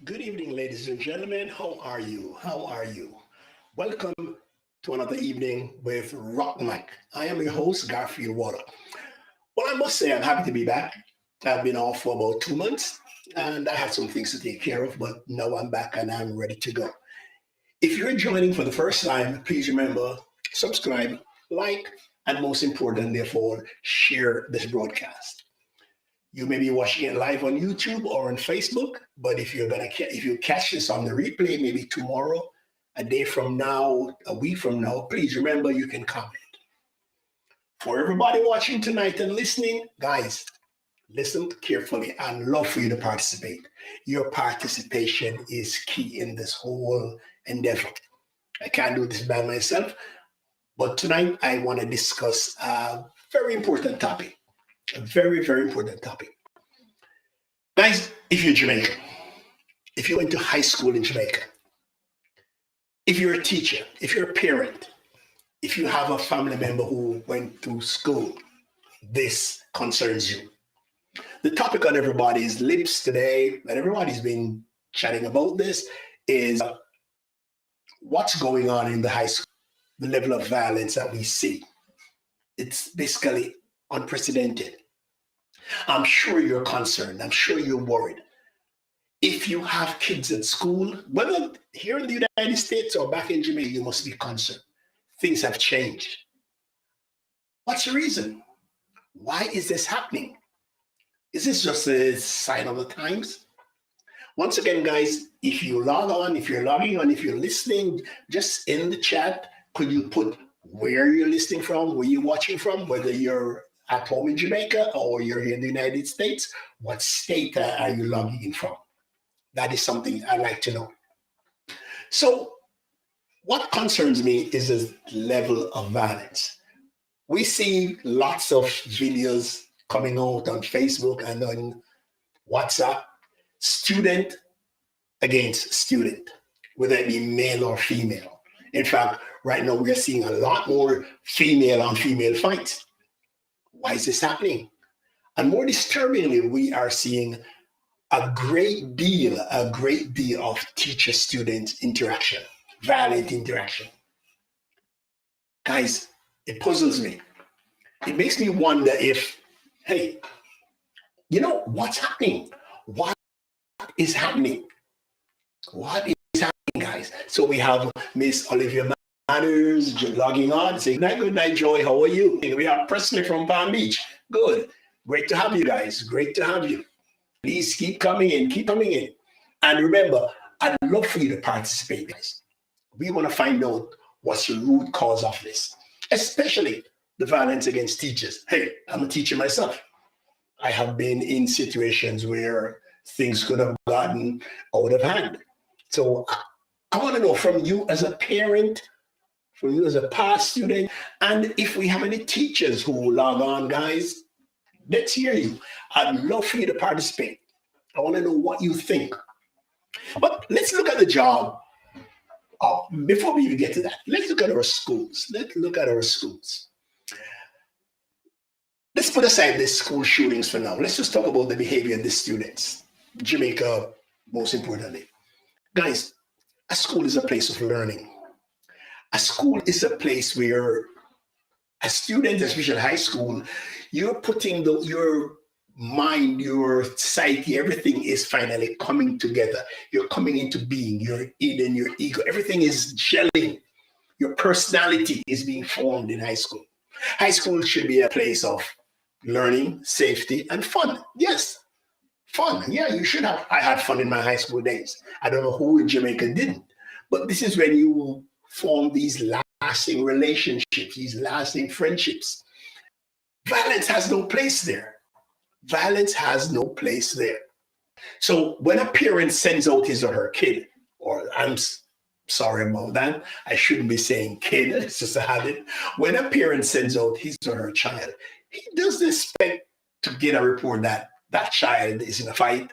Good evening, ladies and gentlemen. How are you? How are you? Welcome to another evening with Rock Mike. I am your host, Garfield Water. Well, I must say I'm happy to be back. I've been off for about 2 months and I had some things to take care of, but now I'm back and I'm ready to go. If you're joining for the first time, please remember subscribe, like, and most important, therefore, share this broadcast. You may be watching it live on YouTube or on Facebook, but if you catch this on the replay, maybe tomorrow, a day from now, a week from now, please remember you can comment. For everybody watching tonight and listening, guys, listen carefully and love for you to participate. Your participation is key in this whole endeavor. I can't do this by myself, but tonight I want to discuss a very important topic. A very, very important topic. Guys, if you're Jamaican, if you went to high school in Jamaica, if you're a teacher, if you're a parent, if you have a family member who went to school, this concerns you. The topic on everybody's lips today, and everybody's been chatting about this, is what's going on in the high school, the level of violence that we see. It's basically unprecedented. I'm sure you're concerned. I'm sure you're worried. If you have kids at school, whether here in the United States or back in Jamaica, you must be concerned. Things have changed. What's the reason? Why is this happening? Is this just a sign of the times? Once again, guys, if you log on, if you're logging on, if you're listening, just in the chat, could you put where you're listening from, where you're watching from, whether you're at home in Jamaica or you're here in the United States, what state are you logging in from? That is something I like to know. So, what concerns me is the level of violence. We see lots of videos coming out on Facebook and on WhatsApp, student against student, whether it be male or female. In fact, right now we're seeing a lot more female on female fights. Why is this happening? And more disturbingly, we are seeing a great deal of teacher-student interaction, violent interaction. Guys, it puzzles me. It makes me wonder if, hey, what's happening? What is happening? What is happening, guys? So we have Miss Olivia Manners logging on, saying, good night, Joy. How are you? We have Presley from Palm Beach. Good. Great to have you guys. Great to have you. Please keep coming in, keep coming in. And remember, I'd love for you to participate, guys. We want to find out what's the root cause of this, especially the violence against teachers. Hey, I'm a teacher myself. I have been in situations where things could have gotten out of hand. So I want to know from you as a parent, from you as a past student, and if we have any teachers who log on, guys, let's hear you. I'd love for you to participate. I want to know what you think. But let's look at the job. Oh, before we even get to that, let's look at our schools. Let's look at our schools. Let's put aside the school shootings for now. Let's just talk about the behavior of the students. Jamaica, most importantly. Guys, a school is a place of learning. A school is a place where a student, especially high school, you're putting your mind, your psyche, everything is finally coming together. You're coming into being, you're in your ego. Everything is gelling. Your personality is being formed in high school. High school should be a place of learning, safety, and fun. Yes, fun. Yeah, you should have. I had fun in my high school days. I don't know who in Jamaica didn't. But this is when you form these lasting relationships, these lasting friendships. Violence has no place there. Violence has no place there. So when a parent sends out his or her kid, or sorry about that, I shouldn't be saying kid, it's just a habit. When a parent sends out his or her child, he doesn't expect to get a report that that child is in a fight,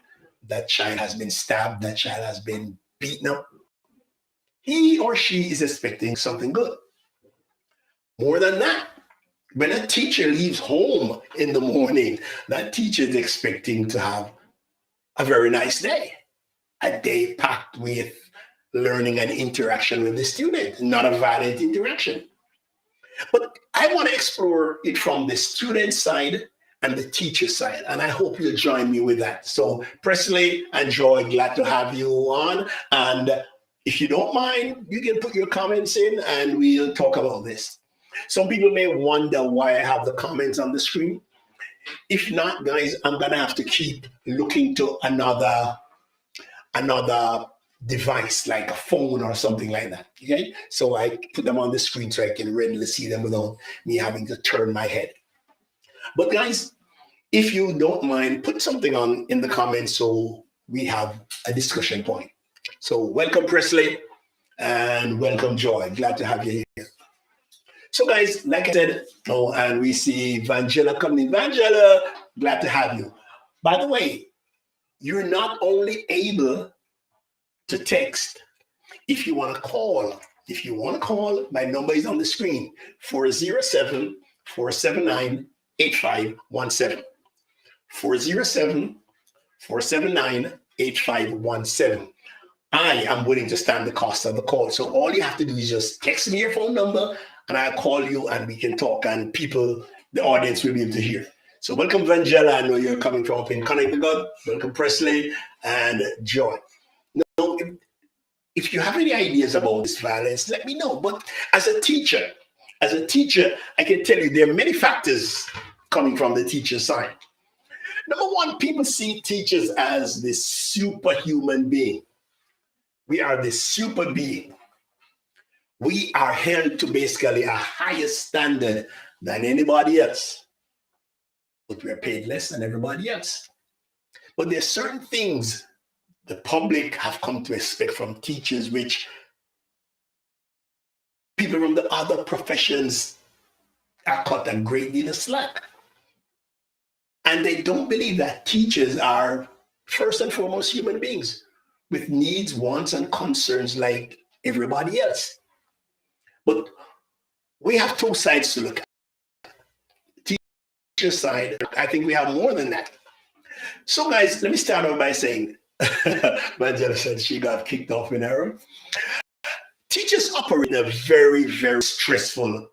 that child has been stabbed, that child has been beaten up. He or she is expecting something good. More than that, when a teacher leaves home in the morning, that teacher is expecting to have a very nice day. a day packed with learning and interaction with the student, not a violent interaction. But I want to explore it from the student side and the teacher side, and I hope you'll join me with that. So, Presley and Joy, glad to have you on. And if you don't mind, you can put your comments in and we'll talk about this. Some people may wonder why I have the comments on the screen. If not, guys, I'm gonna have to keep looking to another device like a phone or something like that. Okay, so I put them on the screen so I can readily see them without me having to turn my head. But guys, if you don't mind, put something on in the comments so we have a discussion point. So welcome Presley and welcome Joy. Glad to have you here. So guys, like I said, oh, and we see Vangela coming. Vangela, glad to have you. By the way, you're not only able to text. If you want to call, my number is on the screen, 407-479-8517. 407-479-8517. I am willing to stand the cost of the call. So all you have to do is just text me your phone number and I'll call you and we can talk and the audience will be able to hear. So welcome, Vangela. I know you're coming from up in Connecticut. Welcome, Presley and Joy. Now, if you have any ideas about this violence, let me know. But as a teacher, I can tell you there are many factors coming from the teacher side. Number one, people see teachers as this superhuman being. We are this super being. We are held to basically a higher standard than anybody else. But we are paid less than everybody else. But there are certain things the public have come to expect from teachers, which people from the other professions are cut a great deal of slack. And they don't believe that teachers are first and foremost human beings with needs, wants, and concerns like everybody else. But we have two sides to look at. Teacher side, I think we have more than that. So guys, let me start off by saying, Vangela said she got kicked off in error. Teachers operate in a very, very stressful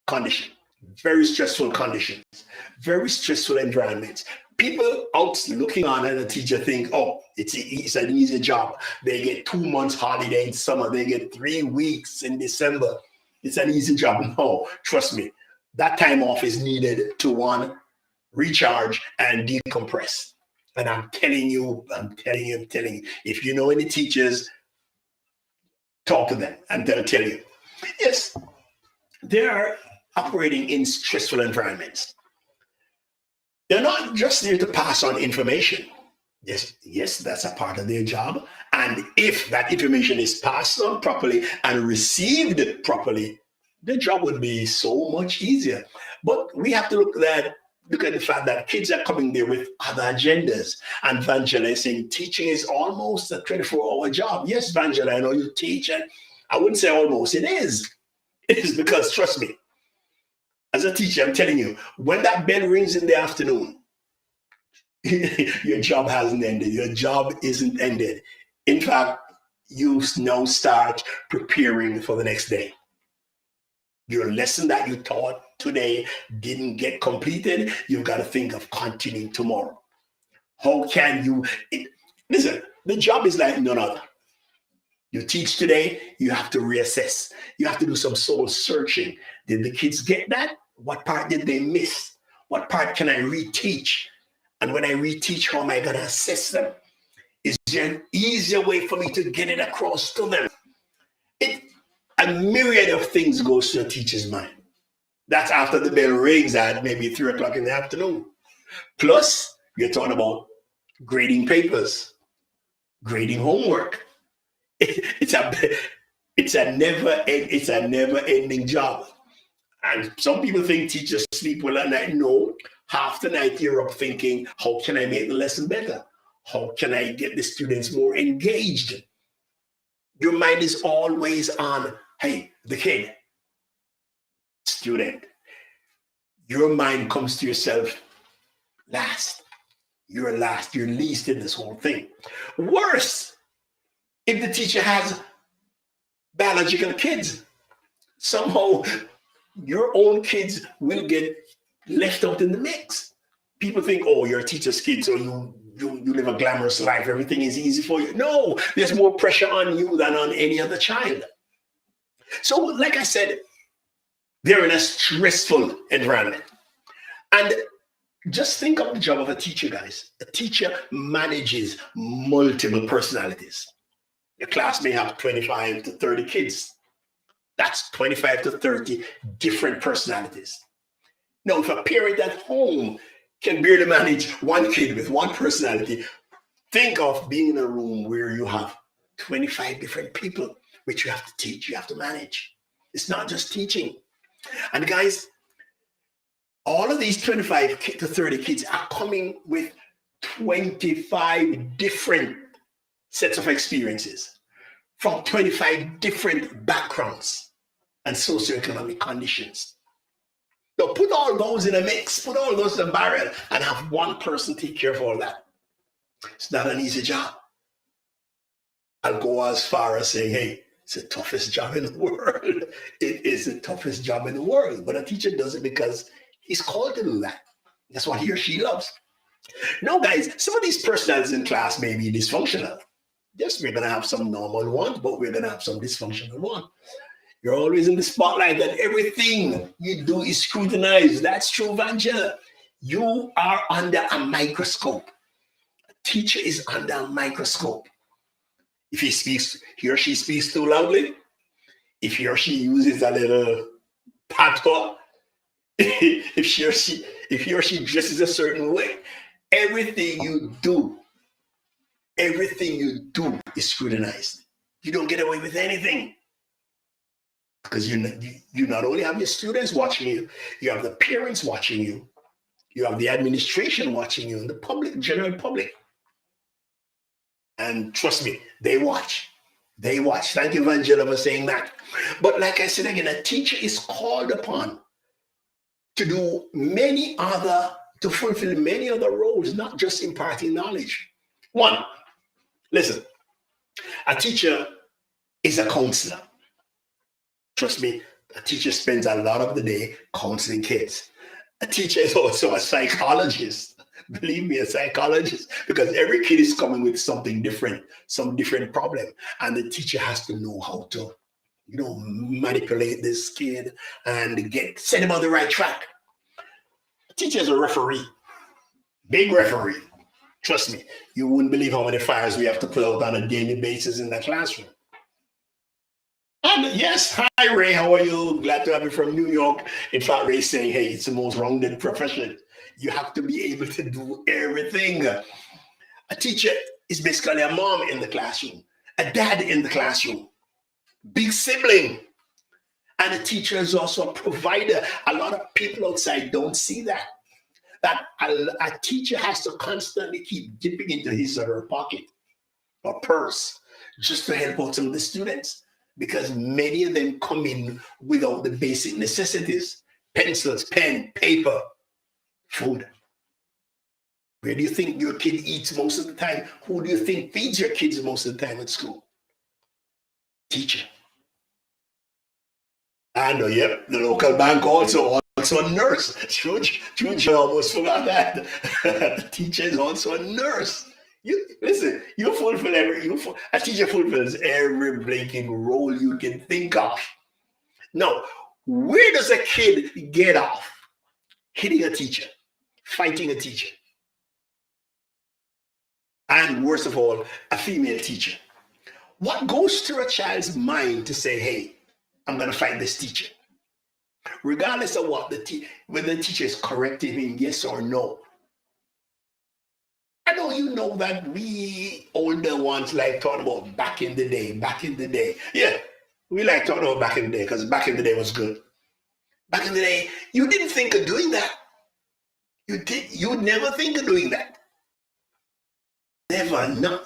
condition, very stressful conditions, very stressful environments. People out looking on at a teacher think, oh, it's an easy job. They get 2 months holiday in summer. They get 3 weeks in December. It's an easy job. No, trust me, that time off is needed to one, recharge and decompress. And I'm telling you, if you know any teachers, talk to them and they'll tell you. Yes, they are operating in stressful environments. They're not just there to pass on information. Yes, that's a part of their job. And if that information is passed on properly and received properly, the job would be so much easier. But we have to look at the fact that kids are coming there with other agendas. And Vangela is saying teaching is almost a 24-hour job. Yes, Vangela, I know you teach, and I wouldn't say almost. It is. It is because, trust me, as a teacher, I'm telling you, when that bell rings in the afternoon, your job hasn't ended. Your job isn't ended. In fact, you now start preparing for the next day. Your lesson that you taught today didn't get completed. You've got to think of continuing tomorrow. How can you? Listen, the job is like none other. You teach today, you have to reassess. You have to do some soul searching. Did the kids get that? What part did they miss? What part can I reteach? And when I reteach, how am I going to assess them? Is there an easier way for me to get it across to them? A myriad of things goes to a teacher's mind. That's after the bell rings at maybe 3 o'clock in the afternoon. Plus, you're talking about grading papers, grading homework. It's a never ending job. And some people think teachers sleep well at night. No, half the night you're up thinking, how can I make the lesson better? How can I get the students more engaged? Your mind is always on, hey, the kid, student. Your mind comes to yourself last. You're last, you're least in this whole thing. Worse, if the teacher has biological kids, somehow your own kids will get left out in the mix. People think, oh, you're a teacher's kid, so you live a glamorous life. Everything is easy for you. No, there's more pressure on you than on any other child. So, like I said, they're in a stressful environment. And just think of the job of a teacher, guys. A teacher manages multiple personalities. Your class may have 25 to 30 kids. That's 25 to 30 different personalities. Now, if a parent at home can barely manage one kid with one personality, think of being in a room where you have 25 different people, which you have to teach, you have to manage. It's not just teaching. And guys, all of these 25 to 30 kids are coming with 25 different sets of experiences from 25 different backgrounds and socioeconomic conditions. So put all those in a mix, put all those in a barrel, and have one person take care of all that. It's not an easy job. I'll go as far as saying, hey, it's the toughest job in the world. It is the toughest job in the world. But a teacher does it because he's called to do that. That's what he or she loves. Now, guys, some of these personalities in class may be dysfunctional. Yes, we're going to have some normal ones, but we're going to have some dysfunctional ones. You're always in the spotlight and everything you do is scrutinized. That's true, Vangela. You are under a microscope. A teacher is under a microscope. If he or she speaks too loudly, if he or she uses a little patois, if he or she dresses a certain way, everything you do is scrutinized. You don't get away with anything. Because you not only have your students watching you, you have the parents watching you, you have the administration watching you, and the public, general public. And trust me, they watch. They watch. Thank you, Vangela, for saying that. But like I said again, a teacher is called upon to do to fulfill many other roles, not just imparting knowledge. One, listen, a teacher is a counselor. Trust me, a teacher spends a lot of the day counseling kids. A teacher is also a psychologist. Believe me, a psychologist, because every kid is coming with something different, some different problem. And the teacher has to know how to, manipulate this kid and set him on the right track. A teacher is a referee, big referee. Trust me, you wouldn't believe how many fires we have to put out on a daily basis in the classroom. And yes, hi Ray, how are you? Glad to have you from New York. In fact, Ray's saying, hey, it's the most rounded profession. You have to be able to do everything. A teacher is basically a mom in the classroom, a dad in the classroom, big sibling. And a teacher is also a provider. A lot of people outside don't see that. That a teacher has to constantly keep dipping into his or her pocket or purse just to help out some of the students. Because many of them come in without the basic necessities: pencils, pen, paper, food. Where do you think your kid eats most of the time? Who do you think feeds your kids most of the time at school? Teacher. I know, yep. The local bank also a nurse. George almost forgot that. The teacher is also a nurse. A teacher fulfills every blinking role you can think of. Now, where does a kid get off? Hitting a teacher, fighting a teacher. And worst of all, a female teacher. What goes through a child's mind to say, hey, I'm going to fight this teacher? Regardless of what whether the teacher is correcting him, yes or no. I know you know that we older ones like talking about back in the day. Yeah, we like talking about back in the day because back in the day was good. Back in the day, you didn't think of doing that. You would never think of doing that. Never. No.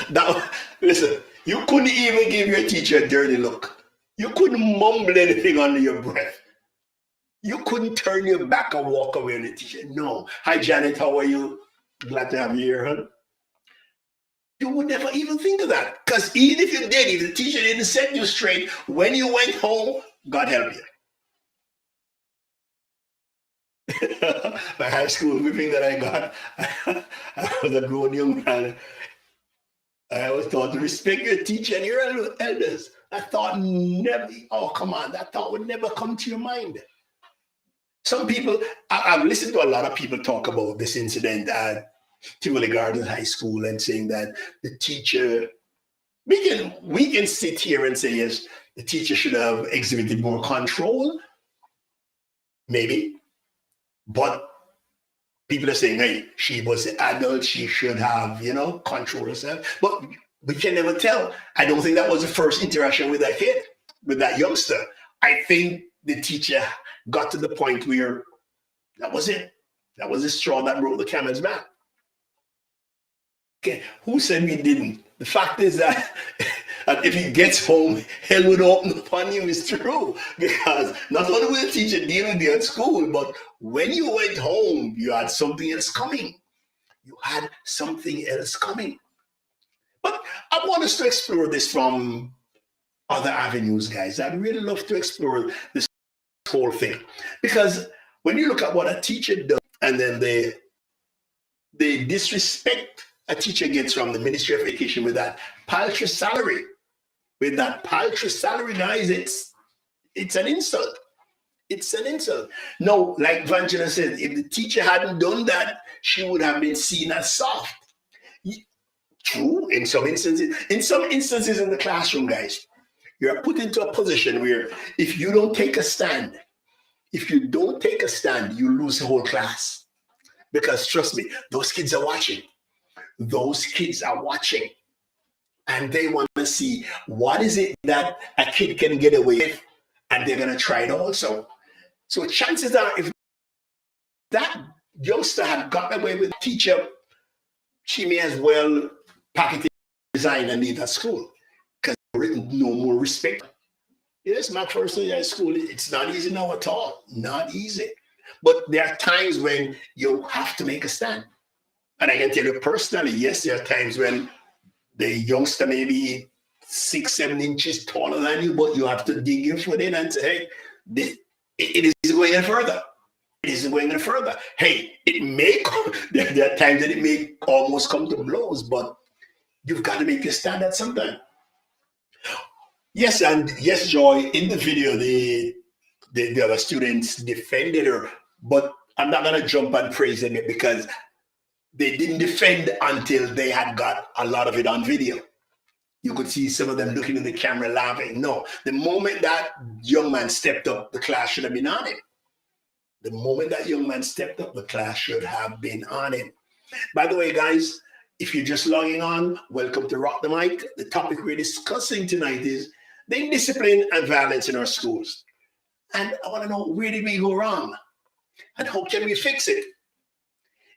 Now, listen, you couldn't even give your teacher a dirty look. You couldn't mumble anything under your breath. You couldn't turn your back and walk away on the teacher. No. Hi, Janet, how are you? Glad to have you here, huh? You would never even think of that. Because even if you did, if the teacher didn't set you straight, when you went home, God help you. My high school whipping that I got, I was a grown young man. I was taught to respect your teacher and your elders. I thought never, oh, come on, that thought would never come to your mind. Some people, I've listened to a lot of people talk about this incident at Tivoli Gardens High School and saying that the teacher, we can sit here and say, yes, the teacher should have exhibited more control, maybe, but people are saying, hey, she was an adult, she should have, control herself. But we can never tell. I don't think that was the first interaction with that kid, with that youngster. I think the teacher got to the point where that was it. That was the straw that broke the camel's back. Okay, who said we didn't? The fact is that if he gets home, hell would open upon you is true. Because not only will the teacher deal with you at school, but when you went home, you had something else coming. You had something else coming. But I want us to explore this from other avenues, guys. I'd really love to explore this whole thing. Because when you look at what a teacher does, and then they disrespect a teacher gets from the Ministry of Education with that paltry salary. With that paltry salary, guys, it's an insult. It's an insult. No, like Vangela said, if the teacher hadn't done that, she would have been seen as soft. True, in some instances. In some instances in the classroom, guys, you're put into a position where if you don't take a stand, you lose the whole class. Because trust me, those kids are watching. Those kids are watching. And they want to see what is it that a kid can get away with, and they're going to try it also. So chances are, if that youngster had gotten away with a teacher, she may as well pack it in, resign, and leave that school because no more respect. Yes, my first year at school, it's not easy now at all. Not easy. But there are times when you have to make a stand. And I can tell you personally, yes, there are times when the youngster may be 6-7 inches taller than you, but you have to dig your foot in and say, hey, it is going any further. It isn't going any further. Hey, it may come, there are times that it may almost come to blows, but you've got to make your stand at some time. Yes, and yes, Joy, in the video, the other students defended her, but I'm not going to jump and praise them because they didn't defend until they had got a lot of it on video. You could see some of them looking in the camera laughing. No, the moment that young man stepped up, the class should have been on him. The moment that young man stepped up, the class should have been on him. By the way, guys, if you're just logging on, welcome to Rock the Mic. The topic we're discussing tonight is the indiscipline and violence in our schools. And I want to know, where did we go wrong? And how can we fix it?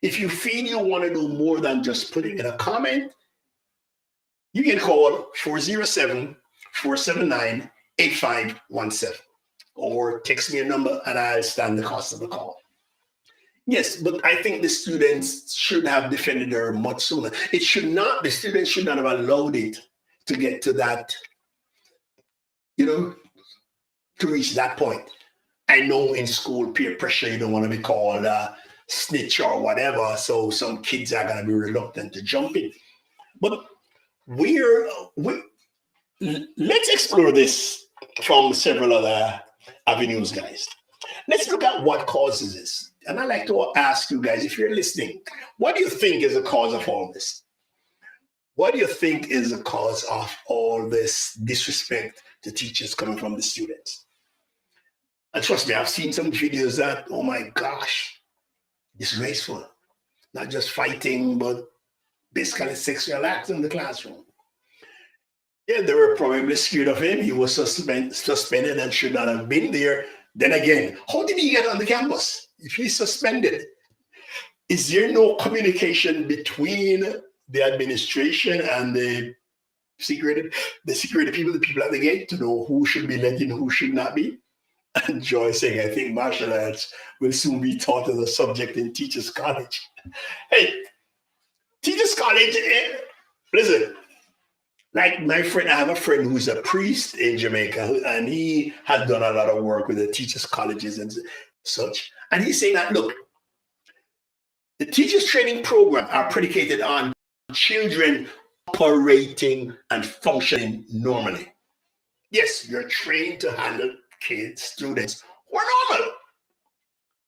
If you feel you want to do more than just putting in a comment, you can call 407-479-8517 or text me a number and I'll stand the cost of the call. Yes, but I think the students should have defended her much sooner. The students should not have allowed it to get to that, to reach that point. I know in school, peer pressure, you don't want to be called snitch or whatever, so some kids are going to be reluctant to jump in. But let's explore this from several other avenues, guys. Let's look at what causes this. And I'd like to ask you guys, if you're listening, what do you think is the cause of all this? What do you think is the cause of all this disrespect to teachers coming from the students? And trust me, I've seen some videos that, oh my gosh, disgraceful. Not just fighting, but basically sexual acts in the classroom. Yeah, they were probably scared of him. He was suspended and should not have been there. Then again, how did he get on the campus? If he's suspended, is there no communication between the administration and the security people, the people at the gate, to know who should be let in, who should not be? And Joy saying, I think martial arts will soon be taught as a subject in Teachers College. Hey, Teachers College, listen, like my friend, I have a friend who's a priest in Jamaica, and he has done a lot of work with the teachers' colleges and such. And he's saying that, look, the teachers training program are predicated on children operating and functioning normally. Yes, you're trained to handle kids, students who are normal.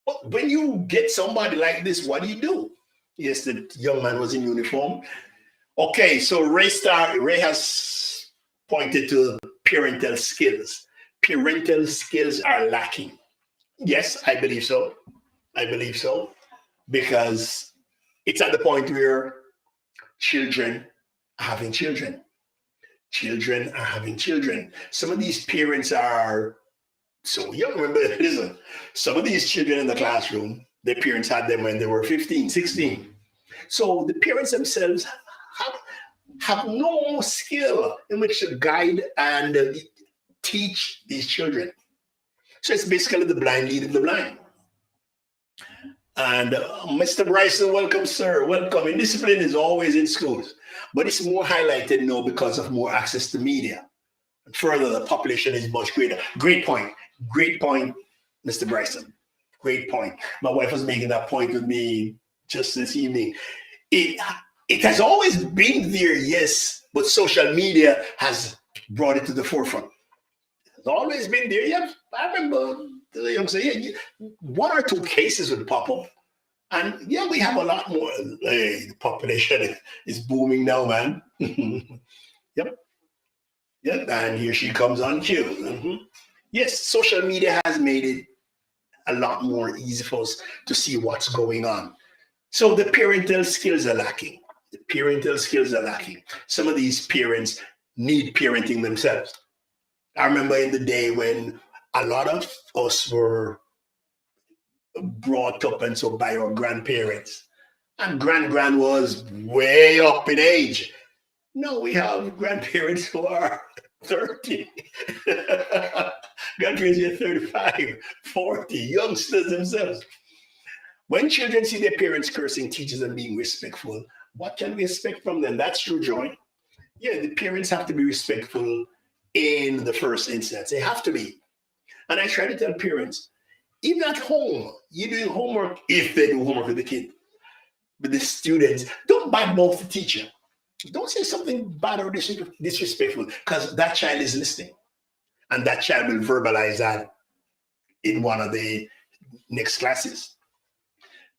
But when you get somebody like this, what do? Yes, the young man was in uniform. Okay, so Ray has pointed to parental skills. Parental skills are lacking. Yes, I believe so. I believe so. Because it's at the point where children are having children. Children are having children. Some of these parents are so young. Remember, listen, some of these children in the classroom, their parents had them when they were 15, 16. So the parents themselves have no skill in which to guide and teach these children. So it's basically the blind leading the blind. And Mr. Bryson, welcome, sir. Welcome. Indiscipline is always in schools, but it's more highlighted now because of more access to media. And further, the population is much greater. Great point. Great point, Mr. Bryson. Great point. My wife was making that point with me just this evening. It has always been there, yes, but social media has brought it to the forefront. It's always been there. Yeah, I remember the young say, yeah, one or two cases would pop up. And yeah, we have a lot more. Hey, the population is booming now, man. Yep. Yep. And here she comes on cue. Mm-hmm. Yes, social media has made it a lot more easy for us to see what's going on. So the parental skills are lacking. The parental skills are lacking. Some of these parents need parenting themselves. I remember in the day when a lot of us were brought up and so by our grandparents, and grand was way up in age. No, we have grandparents who are 30. Grandparents are 35, 40, youngsters themselves. When children see their parents cursing teachers and being respectful, what can we expect from them? That's true, Joy. Yeah, the parents have to be respectful in the first instance. They have to be. And I try to tell parents, even at home, you're doing homework, if they do homework with the kid, with the students, don't badmouth the teacher. Don't say something bad or disrespectful, because that child is listening. And that child will verbalize that in one of the next classes.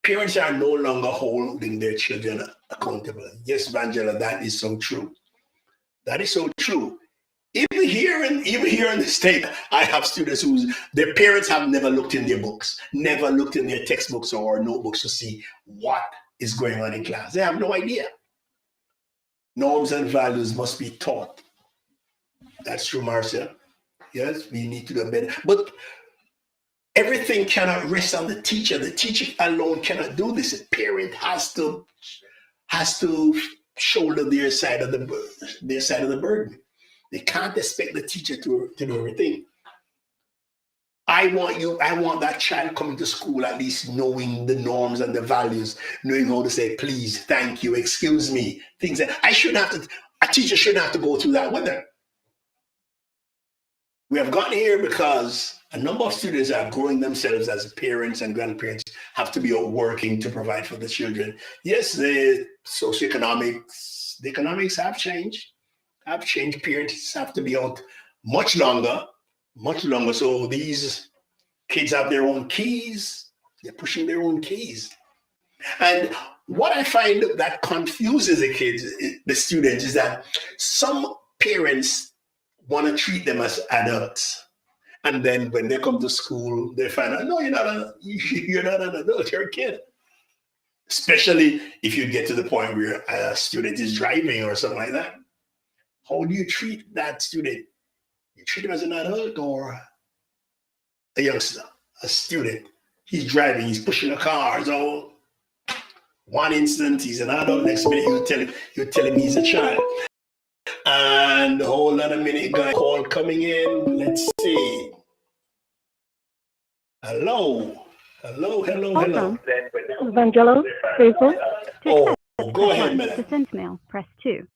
Parents are no longer holding their children accountable. Yes, Vangela, that is so true. That is so true. Even here in the state, I have students whose their parents have never looked in their books, never looked in their textbooks or notebooks to see what is going on in class. They have no idea. Norms and values must be taught. That's true, Marcia. Yes, we need to do better. But everything cannot rest on the teacher. The teacher alone cannot do this. The parent has to shoulder their side of the burden. They can't expect the teacher to do everything. I want that child coming to school at least knowing the norms and the values, knowing how to say please, thank you, excuse me, things that a teacher shouldn't have to go through that with them. We have gotten here because a number of students are growing themselves as parents and grandparents have to be out working to provide for the children. Yes, the economics have changed. Parents have to be out much longer. So these kids have their own keys. They're pushing their own keys. And what I find that confuses the students, is that some parents want to treat them as adults. And then when they come to school, they find out, no, you're not an adult, you're a kid. Especially if you get to the point where a student is driving or something like that. How do you treat that student? You treat him as an adult or a youngster, a student? He's driving, he's pushing a car. So one instant he's an adult, next minute you tell him he's a child. And hold on a minute, guy call coming in. Let's see. Hello. Vangelo, Jason. Oh, Oh, go ahead, one. madam. To send mail, press 2.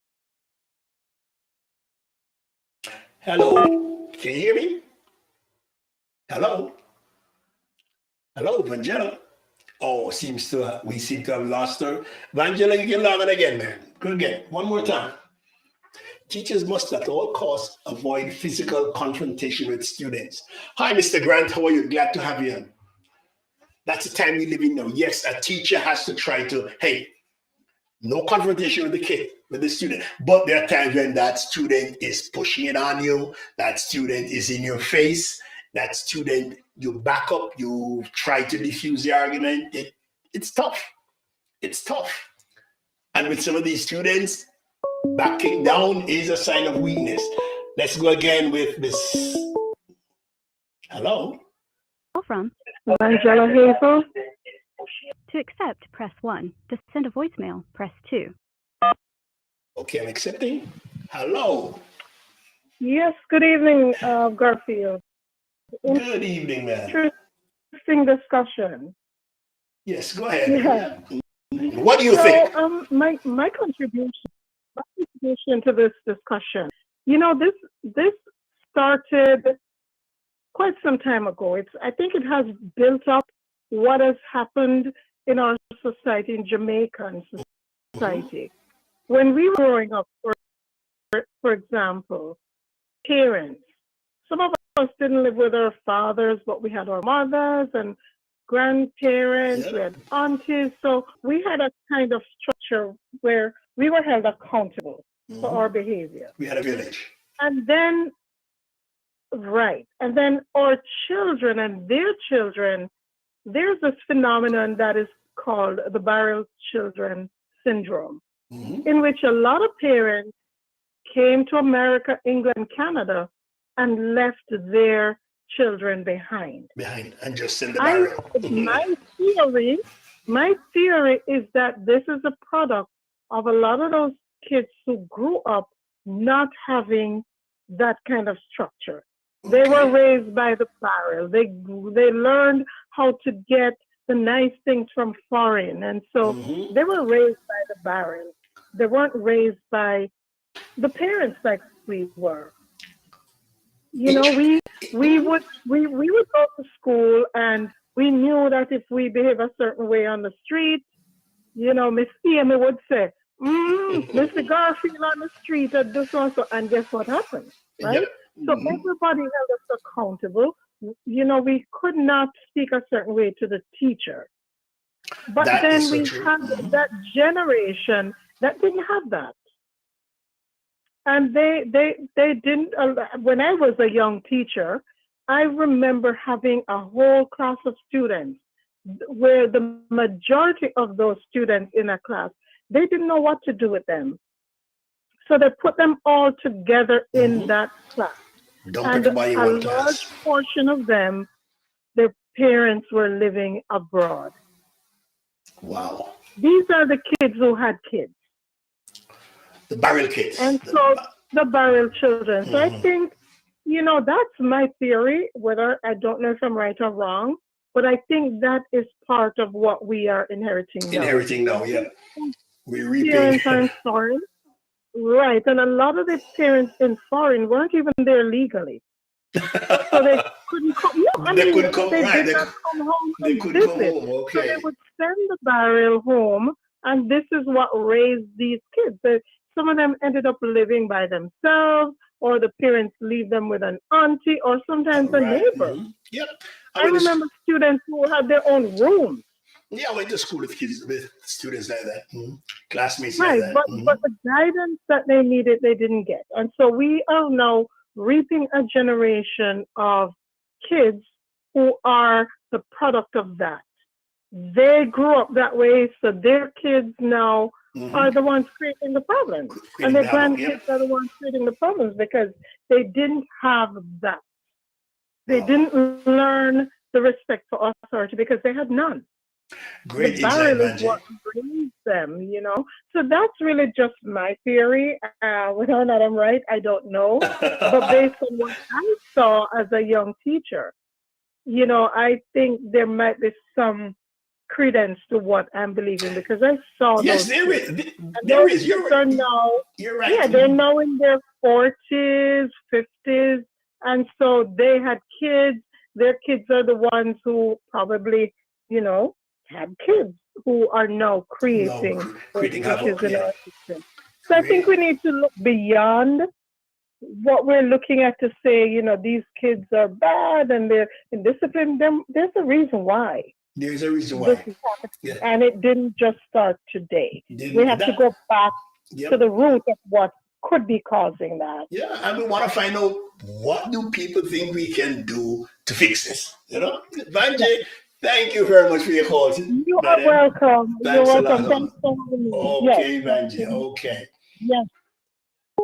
Hello. Can you hear me? Hello. Hello, Vangela. Oh, we seem to have lost her. Vangela, you can log in again, man. Good again. One more time. Teachers must at all costs avoid physical confrontation with students. Hi, Mr. Grant. How are you? Glad to have you. That's the time we live in now. Yes, a teacher has to try to, hey, no confrontation with the kid, with the student. But there are times when that student is pushing it on you, that student is in your face, that student, you back up, you try to diffuse the argument. It's tough. It's tough. And with some of these students, backing down is a sign of weakness. Let's go again with this. Hello? Call from. Angela Hazel. To accept, press 1. To send a voicemail, press 2. Okay, I'm accepting. Hello. Yes, good evening, Garfield. Good evening, man. Interesting discussion. Yes, go ahead. Yeah. What do you think? My contribution to this discussion, this started quite some time ago. I think it has built up what has happened in our society, in Jamaican society. When we were growing up, for example, parents, some of us didn't live with our fathers, but we had our mothers and grandparents, we had aunties. So we had a kind of structure where we were held accountable for our behavior. We had a village. And then, right. And then our children and their children, there's this phenomenon that is called the barrel children syndrome, in which a lot of parents came to America, England, Canada, and left their children behind. And just send the barrel. My theory is that this is a product of a lot of those kids who grew up not having that kind of structure. They were raised by the barrel. They learned how to get the nice things from foreign. And so they were raised by the barrel. They weren't raised by the parents like we were. We would go to school and we knew that if we behave a certain way on the street, Miss Amy would say, Mr. Garfield on the street at this one. And guess what happened, right? Yep. So everybody held us accountable. We could not speak a certain way to the teacher. But then we had that generation that didn't have that. And they didn't, when I was a young teacher, I remember having a whole class of students where the majority of those students in a class, they didn't know what to do with them. So they put them all together in that class. And a large portion of them, their parents were living abroad. Wow. These are the kids who had kids. The barrel kids. And the barrel children. So I think, that's my theory, whether I don't know if I'm right or wrong, but I think that is part of what we are inheriting now. Yeah. We're reaping. Parents are in foreign. Right. And a lot of the parents in foreign weren't even there legally. So they couldn't come. They did not come home. They couldn't come home. Okay. So they would send the barrel home, and this is what raised these kids. Some of them ended up living by themselves, or the parents leave them with an auntie, or sometimes a neighbor. Yep. I remember students who had their own rooms. Yeah, I went to school with students like that, classmates like that. But the guidance that they needed, they didn't get. And so we are now reaping a generation of kids who are the product of that. They grew up that way, so their kids now are the ones creating the problems. And their grandkids are the ones creating the problems because they didn't have that. They didn't learn the respect for authority because they had none. Great the barrel is what brings them, So that's really just my theory. Whether or not I'm right, I don't know. But based on what I saw as a young teacher, I think there might be some credence to what I'm believing because I saw Yes, those there kids. is. And There those is. kids are now, You're right. yeah, they're now in their 40s, 50s. And so they had kids. Their kids are the ones who probably, had kids who are now No, creating those creating issues havoc. in Yeah. our system. So I think we need to look beyond what we're looking at to say, these kids are bad and they're indisciplined. There's a reason why There's a reason this why. is happening. Yeah. And it didn't just start today. Didn't- We have to that- go back Yep. to the root of what could be causing that. Yeah, and we want to find out what do people think we can do to fix this. Vanjie, thank you very much for your call. You are madam. welcome. You're Thanks a welcome. lot. Thanks for having me. Okay, Yes. Vanjie. Okay. Yes.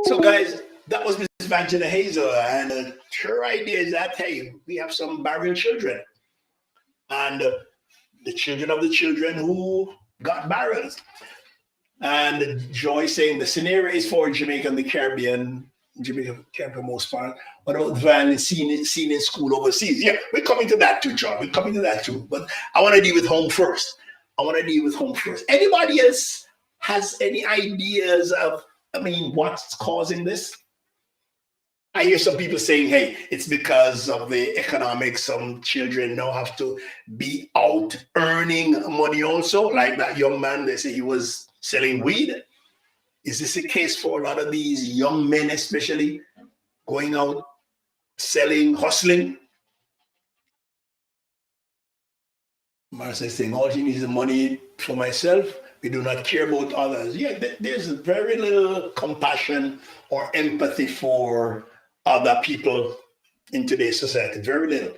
So, guys, that was Miss Vangela Hazel, and her idea is that hey, we have some barren children, and the children of the children who got barrels. And Joy saying the scenario is for Jamaica and the Caribbean, for most part. What about violence seen in school overseas? Yeah, we're coming to that too, John. We're coming to that too. But I want to deal with home first. Anybody else has any ideas of, what's causing this? I hear some people saying, hey, it's because of the economics. Some children now have to be out earning money also. Like that young man, they say he was selling weed. Is this the case for a lot of these young men, especially going out selling, hustling? Marcia is saying, all she needs is money for myself. We do not care about others. Yeah, there's very little compassion or empathy for other people in today's society. Very little.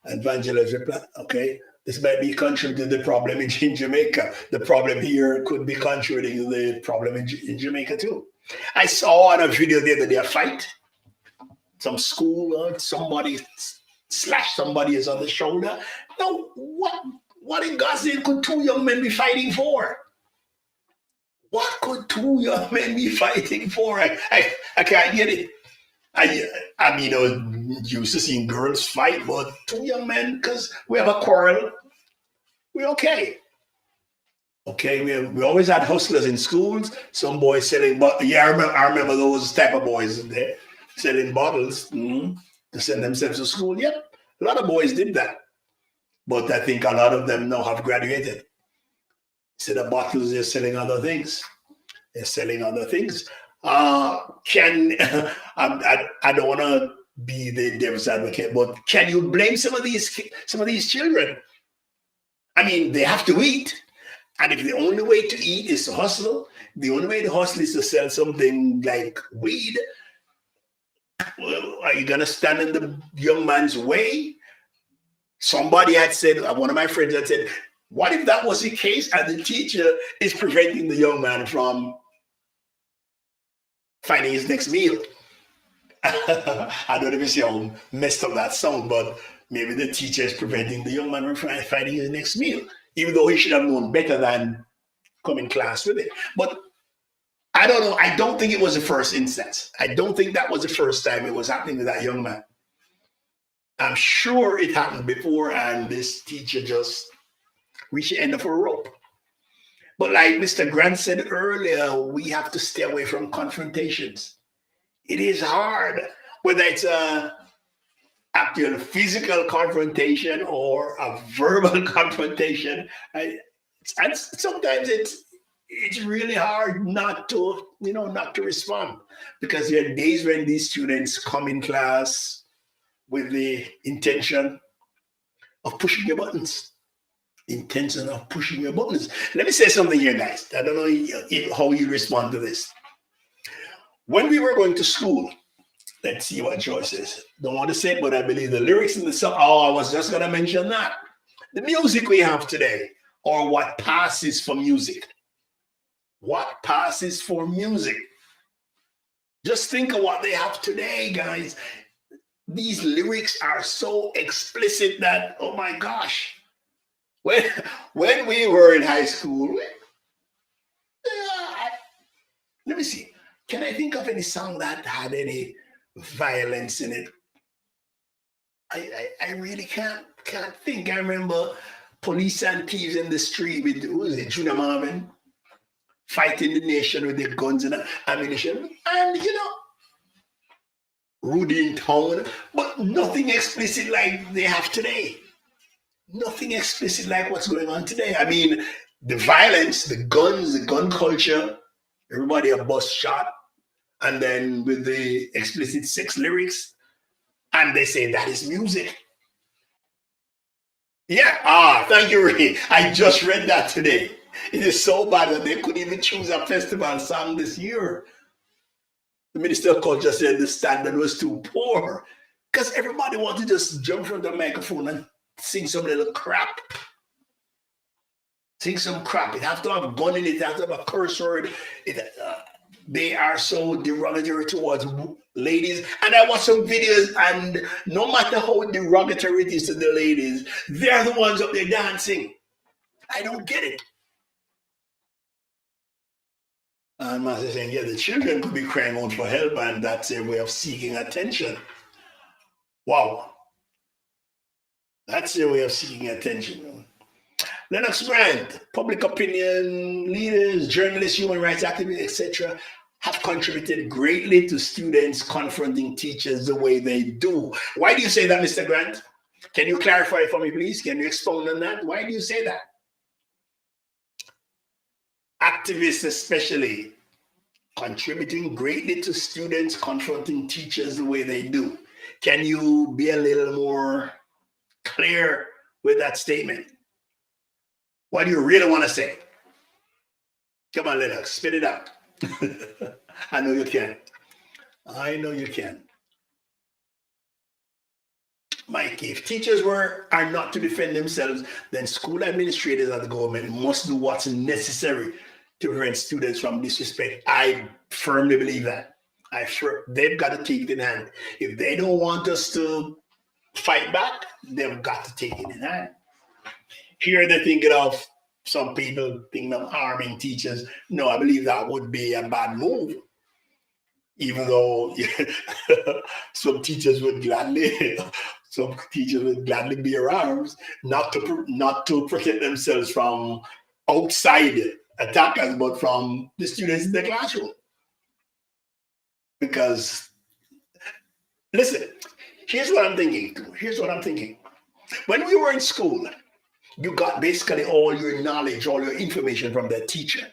And Vangelis reply, okay, this might be contributing to the problem in Jamaica. The problem here could be contributing to the problem in Jamaica too. I saw on a video the other day a fight. Some school, somebody slashed somebody is on the shoulder. Now, what in God's name could two young men be fighting for? What could two young men be fighting for? I can't get it. I used to seeing girls fight, but two young men, because we have a quarrel, we're okay. Okay, we always had hustlers in schools. Some boys selling, but yeah, I remember those type of boys there selling bottles to send themselves to school. Yep, a lot of boys did that, but I think a lot of them now have graduated. Instead of bottles, they're selling other things. I don't want to be the devil's advocate, but can you blame some of these children? They have to eat, and if the only way to eat is to hustle, the only way to hustle is to sell something like weed. Well, are you gonna stand in the young man's way? Somebody had said, one of my friends had said, what if that was the case and the teacher is preventing the young man from finding his next meal? I don't even see how messed up that sounds, but maybe the teacher is preventing the young man from finding his next meal, even though he should have known better than come in class with it. But I don't know. I don't think it was the first instance. I don't think that was the first time it was happening to that young man. I'm sure it happened before, and this teacher just reached the end of a rope. But like Mr. Grant said earlier, we have to stay away from confrontations. It is hard, whether it's a actual physical confrontation or a verbal confrontation. And sometimes it's really hard not to respond, because there are days when these students come in class with the intention of pushing your buttons. Let me say something here, guys. I don't know how you respond to this. When we were going to school, let's see what Joyce says. Don't want to say it, but I believe the lyrics in the song. Oh, I was just going to mention that. The music we have today, or what passes for music. What passes for music? Just think of what they have today, guys. These lyrics are so explicit that, oh my gosh. When we were in high school, let me see. Can I think of any song that had any violence in it? I really can't think. I remember police and thieves in the street with, who is it, Junior Marvin, fighting the nation with their guns and ammunition. And, Rudy in town, but nothing explicit like they have today. Nothing explicit like what's going on today. I mean, the violence, the guns, the gun culture, everybody a bus shot, and then with the explicit sex lyrics, and they say that is music. Yeah, thank you, Ray. I just read that today. It is so bad that they couldn't even choose a festival song this year. The Minister of Culture said the standard was too poor because everybody wanted to just jump from the microphone and sing some little crap. Sing some crap. It has to have a gun in it. It has to have a curse word. They are so derogatory towards ladies. And I watch some videos, and no matter how derogatory it is to the ladies, they're the ones up there dancing. I don't get it. And Master saying, yeah, the children could be crying out for help, and that's a way of seeking attention. Wow. That's a way of seeking attention. Lennox Grant, public opinion leaders, journalists, human rights activists, etc., have contributed greatly to students confronting teachers the way they do. Why do you say that, Mr. Grant? Can you clarify for me, please? Can you expound on that? Why do you say that? Activists especially contributing greatly to students confronting teachers the way they do. Can you be a little more clear with that statement? What do you really want to say? Come on, Lennox, spit it out. I know you can. I know you can. Mike, if teachers are not to defend themselves, then school administrators and the government must do what's necessary to prevent students from disrespect. I firmly believe that. They've got to take it in hand. If they don't want us to fight back, they've got to take it in hand. Here they're thinking of some people thinking of arming teachers. No, I believe that would be a bad move. Even though some teachers would gladly bear arms, not to protect themselves from outside attackers, but from the students in the classroom. Because, listen, here's what I'm thinking. When we were in school, you got basically all your knowledge, all your information from the teacher.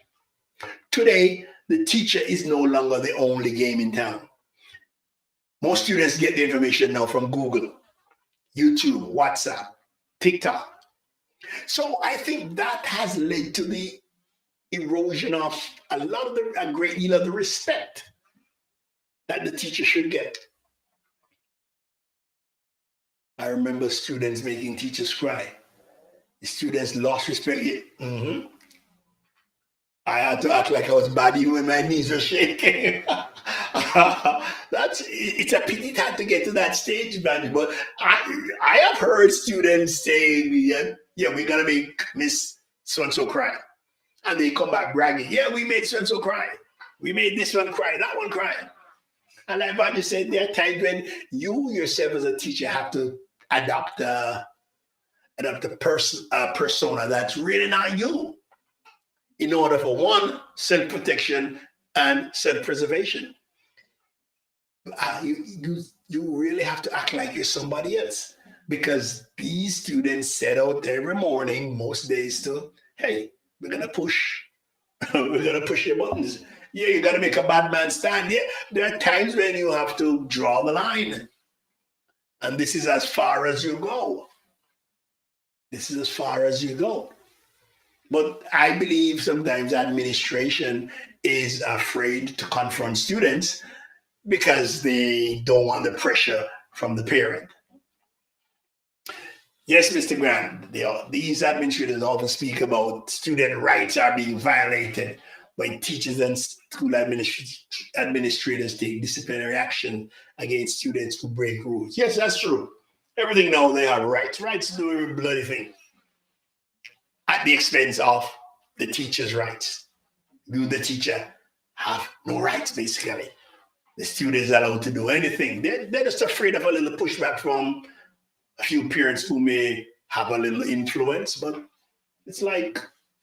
Today, the teacher is no longer the only game in town. Most students get the information now from Google, YouTube, WhatsApp, TikTok. So I think that has led to the erosion of a great deal of the respect that the teacher should get. I remember students making teachers cry. The students lost respect. Mm-hmm. I had to act like I was bad even when my knees were shaking. It's a pity it had to get to that stage, man. But I have heard students say, yeah, we're gonna make Miss So-and-so cry. And they come back bragging, yeah, we made so-and-so cry. We made this one cry, that one cry. And like Roger said, there are times when you yourself as a teacher have to adopt a persona that's really not you, in order for one, self-protection and self-preservation. You really have to act like you're somebody else, because these students set out every morning, most days, to, hey, we're gonna push your buttons. Yeah, you gotta make a bad man stand. Yeah, there are times when you have to draw the line, and this is as far as you go. But I believe sometimes administration is afraid to confront students because they don't want the pressure from the parent. Yes, Mr. Grant, these administrators often speak about student rights are being violated when teachers and school administrators take disciplinary action against students who break rules. Yes, that's true. Everything now, they have rights. Rights to do every bloody thing at the expense of the teacher's rights. You, the teacher, have no rights, basically. The student is allowed to do anything. They're just afraid of a little pushback from a few parents who may have a little influence, but it's like,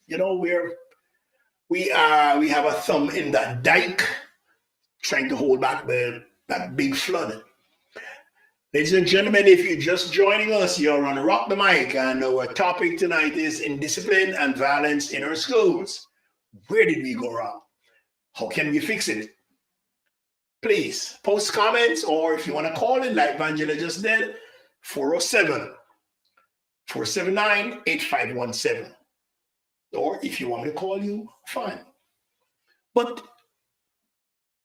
you know, we have a thumb in that dike trying to hold back that big flood. Ladies and gentlemen, if you're just joining us, you're on Rock the Mic, and our topic tonight is indiscipline and violence in our schools. Where did we go wrong? How can we fix it? Please post comments, or if you want to call in like Vangela just did, 407-479-8517. Or if you want me to call you, fine. But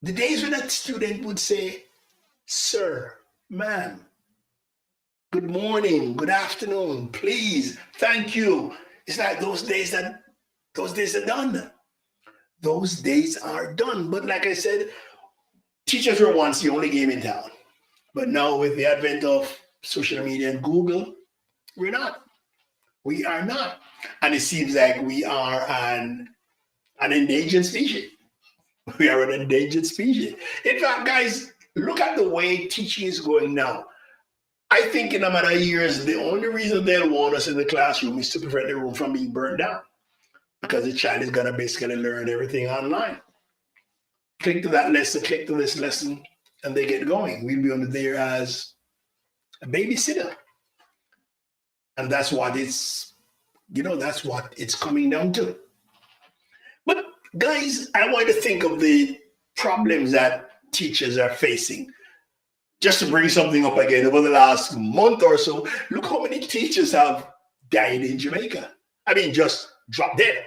the days when that student would say, sir, ma'am, good morning, good afternoon, please, thank you. It's like those days are done. Those days are done. But like I said, teachers were once the only game in town. But now with the advent of social media and Google, we're not. We are not. And it seems like we are an endangered species. We are an endangered species. In fact, guys, look at the way teaching is going now. I think in a matter of years, the only reason they'll want us in the classroom is to prevent the room from being burned down, because the child is going to basically learn everything online. Click to that lesson, click to this lesson, and they get going. We'll be under there as a babysitter. And that's what it's coming down to. But guys, I want to think of the problems that teachers are facing. Just to bring something up again, over the last month or so, look how many teachers have died in Jamaica. I mean, just dropped dead.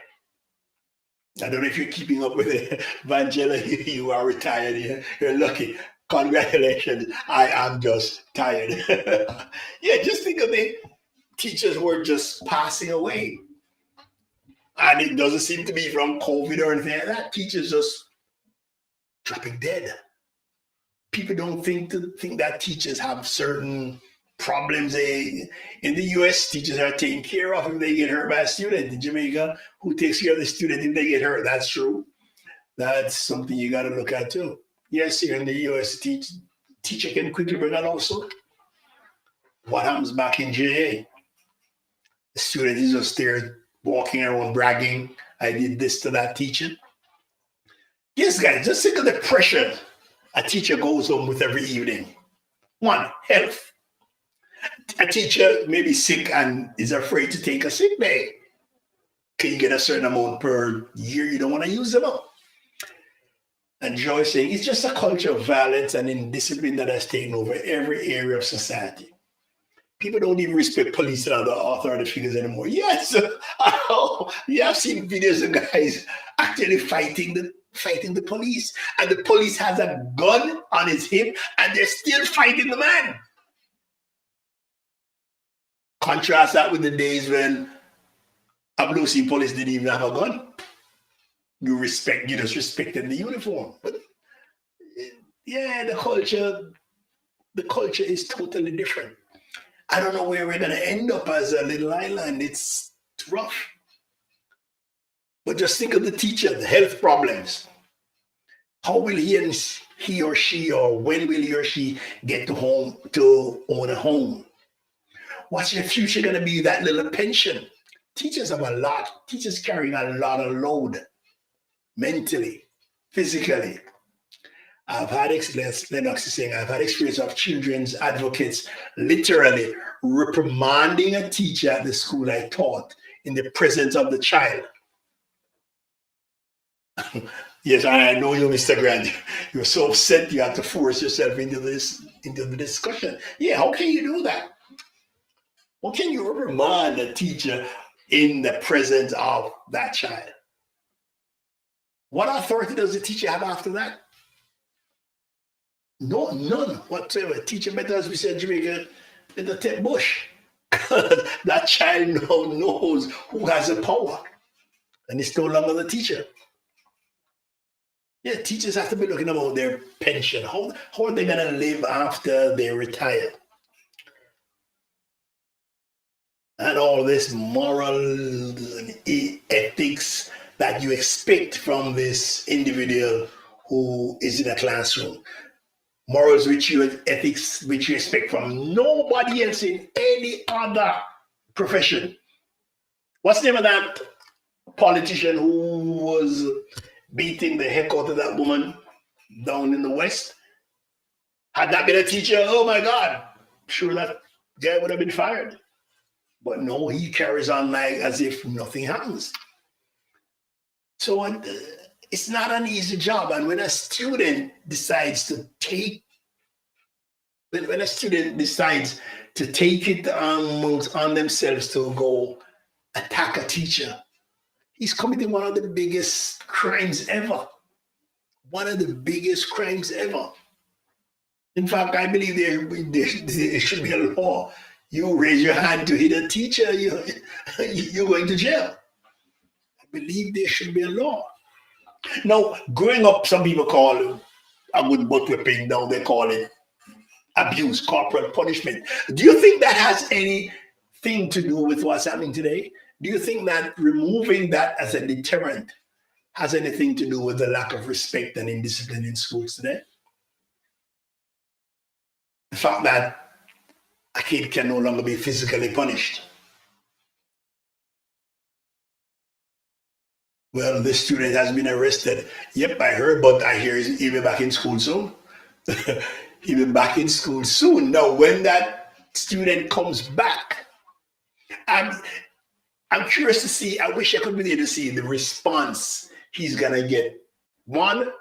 I don't know if you're keeping up with it. Vangela, you are retired. You're lucky. Congratulations. I am just tired. Yeah, just think of the teachers who are just passing away. And it doesn't seem to be from COVID or anything like that. Teachers just dropping dead. People don't think that teachers have certain problems. In the US, teachers are taken care of if they get hurt by a student. In Jamaica, who takes care of the student if they get hurt? That's true. That's something you got to look at too. Yes, here in the US, teacher can quickly bring an also. What happens back in JA? The student is just there walking around bragging, I did this to that teacher. Yes, guys, just think of the pressure a teacher goes home with every evening. One, health. A teacher may be sick and is afraid to take a sick day. Can you get a certain amount per year? You don't want to use them up. And Joy is saying it's just a culture of violence and indiscipline that has taken over every area of society. People don't even respect police and other authority figures anymore. Yes, you have seen videos of guys actually fighting the police, and the police has a gun on his hip, and they're still fighting the man. Contrast that with the days when Ablusi police didn't even have a gun. You just respected the uniform. But yeah, the culture is totally different. I don't know where we're going to end up as a little island. It's rough. But just think of the teacher, the health problems. How will he or she, or when will he or she get to own a home? What's your future going to be? That little pension. Teachers have a lot. Teachers carrying a lot of load, mentally, physically. Lennox is saying, I've had experience of children's advocates literally reprimanding a teacher at the school I taught in the presence of the child. Yes, I know you, Mr. Grant. You're so upset you have to force yourself into the discussion. Yeah, how can you do that? How can you reprimand a teacher in the presence of that child? What authority does the teacher have after that? No, none whatsoever. Teacher better, as we said in Jamaica, better take bush. That child now knows who has the power. And it's no longer the teacher. Yeah, teachers have to be looking about their pension. How are they going to live after they retire? And all this moral and ethics that you expect from this individual who is in a classroom. Morals, ethics, which you expect from nobody else in any other profession. What's the name of that politician who was beating the heck out of that woman down in the West? Had that been a teacher, oh my God, I'm sure that guy would have been fired. But no, he carries on like as if nothing happens. So it's not an easy job. And when a student decides to take it on themselves to go attack a teacher, he's committing one of the biggest crimes ever. One of the biggest crimes ever. In fact, I believe there should be a law. You raise your hand to hit a teacher, you're going to jail. I believe there should be a law. Now, growing up, some people call a good butt whipping, now they call it abuse, corporal punishment. Do you think that has anything to do with what's happening today? Do you think that removing that as a deterrent has anything to do with the lack of respect and indiscipline in schools today? The fact that a kid can no longer be physically punished. Well, this student has been arrested. Yep, I heard, but I hear he'll be back in school soon. He'll be back in school soon. Now, when that student comes back, I'm curious to see, I wish I could be there to see the response he's going to get. One,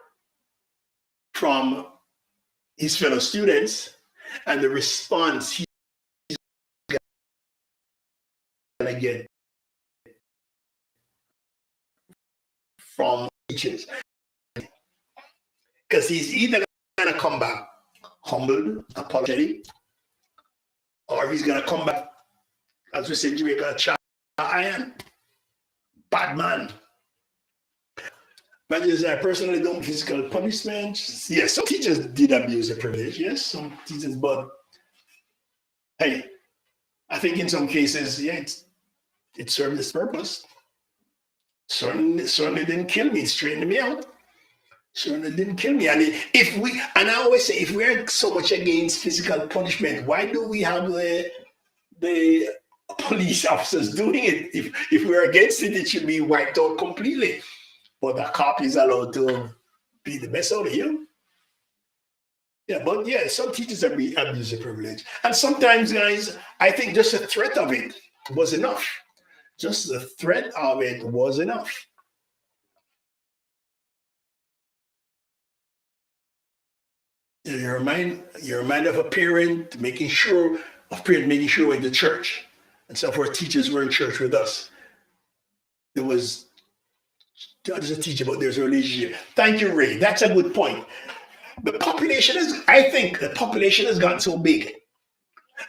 from his fellow students, and the response he's going to get from teachers. Because he's either going to come back humbled, apologetic, or he's going to come back, as we say in Jamaica, iron, bad man. But I personally don't physical punishment. Yes, some teachers did abuse their privilege. Yes, some teachers, but hey, I think in some cases, yeah, it served its purpose. Certainly didn't kill me. It straightened me out. Certainly didn't kill me. And I always say, if we're so much against physical punishment, why do we have the police officers doing it? If we're against it, it should be wiped out completely. But the cop is allowed to be the best out of you. Yeah, but yeah, some teachers abuse their privilege. And sometimes, guys, I think just the threat of it was enough. Just the threat of it was enough. You're reminded of a parent making sure we're in church. And so for teachers were in church with us. There was not just a teacher, but there's a relationship. Thank you, Ray. That's a good point. I think the population has gotten so big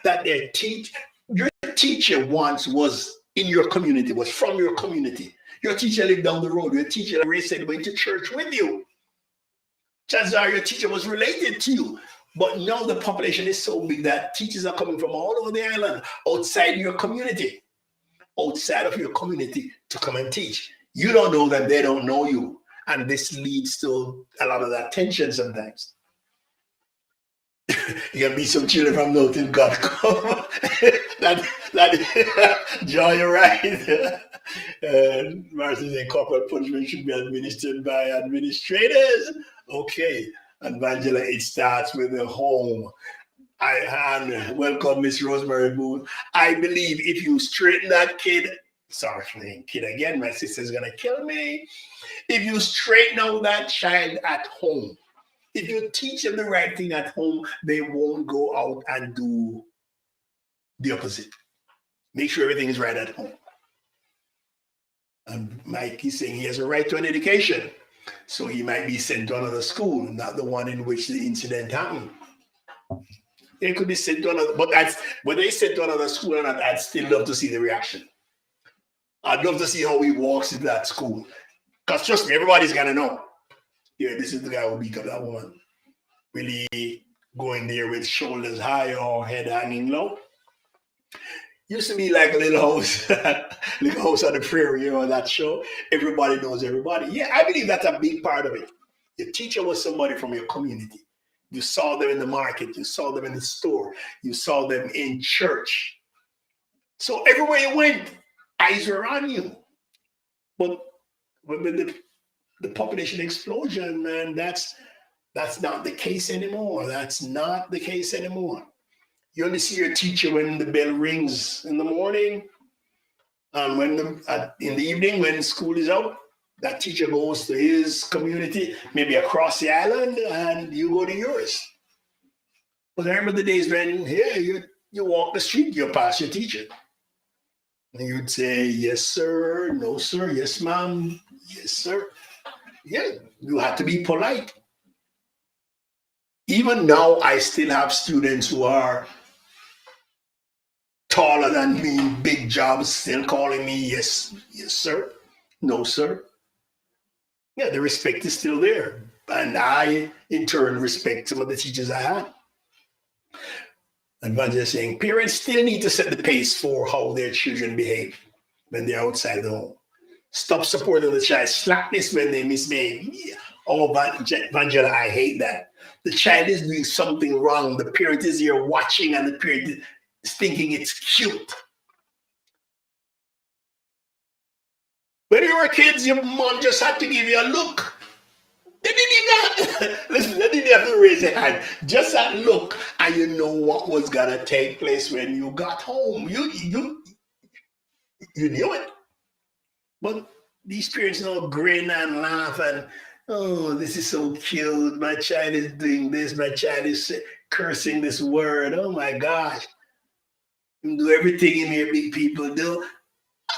that your teacher once was in your community, was from your community. Your teacher lived down the road. Your teacher, like Ray said, went to church with you. Chances are your teacher was related to you. But now the population is so big that teachers are coming from all over the island, outside your community, to come and teach. You don't know them, they don't know you. And this leads to a lot of that tension sometimes. You can be some children from now till God come. John, you're right. Martin said corporal punishment should be administered by administrators. Okay, and Angela, it starts with the home. And welcome, Miss Rosemary Booth. I believe if you straighten that kid, sorry for the kid again, my sister's gonna kill me. If you straighten out that child at home, if you teach them the right thing at home, they won't go out and do the opposite. Make sure everything is right at home. And Mike is saying he has a right to an education. So he might be sent to another school, not the one in which the incident happened. They could be sent to another, but when they sent to another school or not, I'd still love to see the reaction. I'd love to see how he walks into that school. Because trust me, everybody's gonna know. Yeah, this is the guy who beat up that woman. Really going there with shoulders high or head hanging low. Used to be like a little house on the prairie, that show. Everybody knows everybody. Yeah, I believe that's a big part of it. Your teacher was somebody from your community. You saw them in the market. You saw them in the store. You saw them in church. So everywhere you went, eyes were on you. But with the population explosion, man, that's not the case anymore. That's not the case anymore. You only see your teacher when the bell rings in the morning, and in the evening when school is out. That teacher goes to his community, maybe across the island, and you go to yours. But I remember the days when, yeah, you walk the street, you pass your teacher. And you'd say, yes, sir, no, sir, yes, ma'am, yes, sir. Yeah, you have to be polite. Even now, I still have students who are taller than me, big jobs, still calling me, yes, yes, sir, no, sir. Yeah, the respect is still there. And I, in turn, respect some of the teachers I had. And I'm just saying, parents still need to set the pace for how their children behave when they're outside the home. Stop supporting the child's slackness when they misbehave. Yeah. Oh, Vangela, I hate that. The child is doing something wrong. The parent is here watching, and the parent is thinking it's cute. When you were kids, your mom just had to give you a look. They didn't even listen, they didn't have to raise their hand. Just that look, and you know what was gonna take place when you got home. You knew it. But these parents now grin and laugh and, oh, this is so cute. My child is doing this. My child is cursing this word. Oh my gosh. You do everything in here big people do.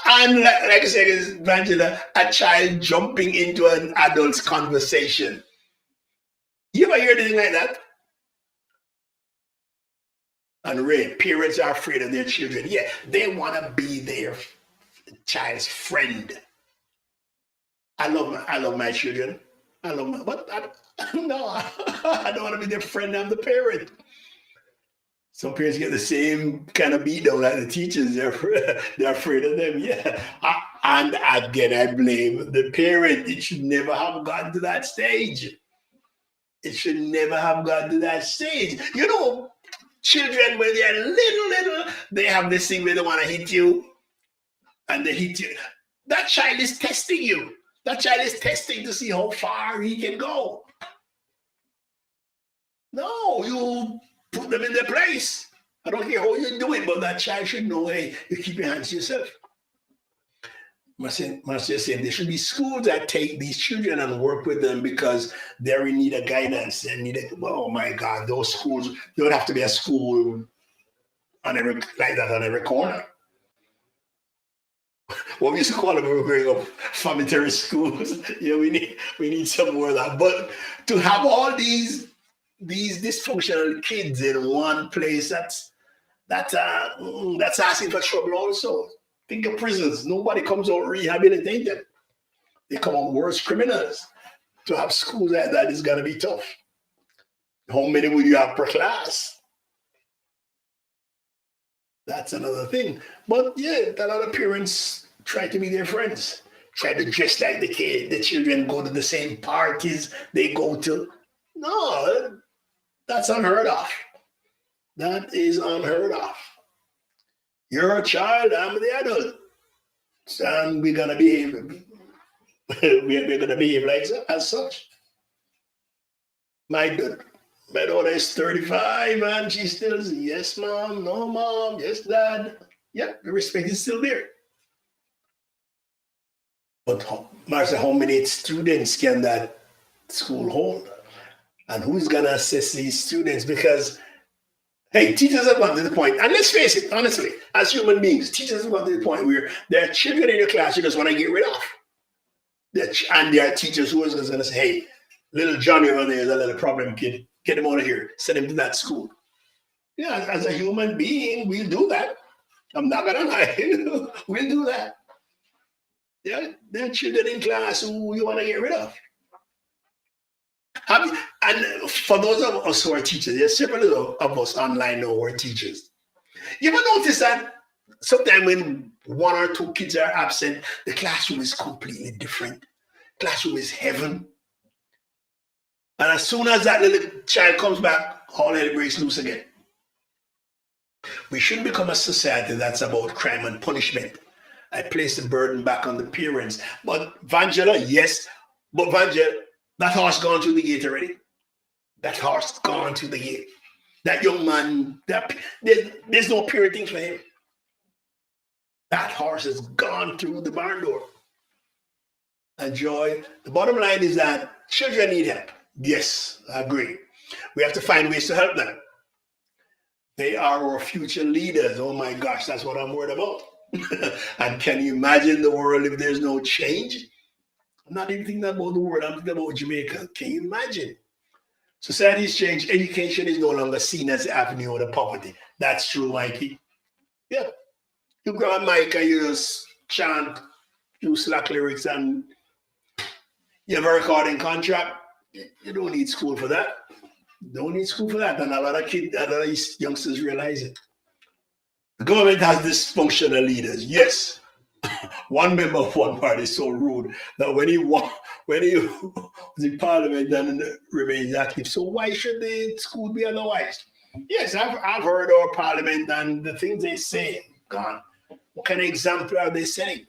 And like I said, imagine a child jumping into an adult's conversation. You ever hear anything like that? And Ray, parents are afraid of their children. Yeah, they want to be their child's friend. I love my children. But no, I don't want to be their friend. I'm the parent. Some parents get the same kind of beat down like the teachers. They're afraid of them. Yeah. And again, I blame the parent. It should never have gotten to that stage. It should never have gotten to that stage. You know, children, when they're little, they have this thing where they want to hit you. And they hit you. That child is testing you. That child is testing to see how far he can go. No, you put them in their place. I don't care how you do it, but that child should know, hey, you keep your hands to yourself. Must just say there should be schools that take these children and work with them because they're in need of guidance. They need it. Oh my God, those schools, there would have to be a school on every like that on every corner. What we used to call them when we were growing up, family schools. Yeah, we need some more of that. But to have all these dysfunctional kids in one place, that's asking for trouble also. Think of prisons. Nobody comes out rehabilitated. They come out worse criminals. To have schools like that is gonna be tough. How many would you have per class? That's another thing. But yeah, a lot of parents try to be their friends. Try to dress like the children, go to the same parties they go to. No, that's unheard of. That is unheard of. You're a child, I'm the adult. And we're gonna behave. We're gonna behave like as such. My daughter is 35 and she still says, yes, mom, no, mom, yes, dad. Yeah, the respect is still there. But Marcia, how many students can that school hold? And who's gonna assess these students? Because hey, teachers have gotten to the point, and let's face it, honestly, as human beings, teachers have gotten to the point where there are children in your class you just want to get rid of. And there are teachers who are going to say, hey, little Johnny over there is a little problem kid. Get him out of here. Send him to that school. Yeah, as a human being, we'll do that. I'm not going to lie. We'll do that. Yeah, there are children in class who you want to get rid of. And for those of us who are teachers, there's several of us online now who are teachers. You ever notice that sometimes when one or two kids are absent, the classroom is completely different. Classroom is heaven. And as soon as that little child comes back, all hell breaks loose again. We shouldn't become a society that's about crime and punishment. I place the burden back on the parents. But Vangela, yes, but Vangela, that horse gone through the gate already. That horse gone through the gate. That young man, there's no parenting for him. That horse has gone through the barn door. And Joy, the bottom line is that children need help. Yes, I agree. We have to find ways to help them. They are our future leaders. Oh my gosh, that's what I'm worried about. And can you imagine the world if there's no change? I'm not even thinking about the world, I'm thinking about Jamaica. Can you imagine? Society's changed. Education is no longer seen as the avenue of poverty. That's true, Mikey. Yeah. You grab a mic and you just chant, do slack lyrics, and you have a recording contract. You don't need school for that. Don't need school for that. And a lot of youngsters realize it. The government has dysfunctional leaders. Yes. One member of one party is so rude that when he was in parliament and remains active, so why should the school be otherwise? Yes, I've heard our parliament and the things they say. God, what kind of example are they setting?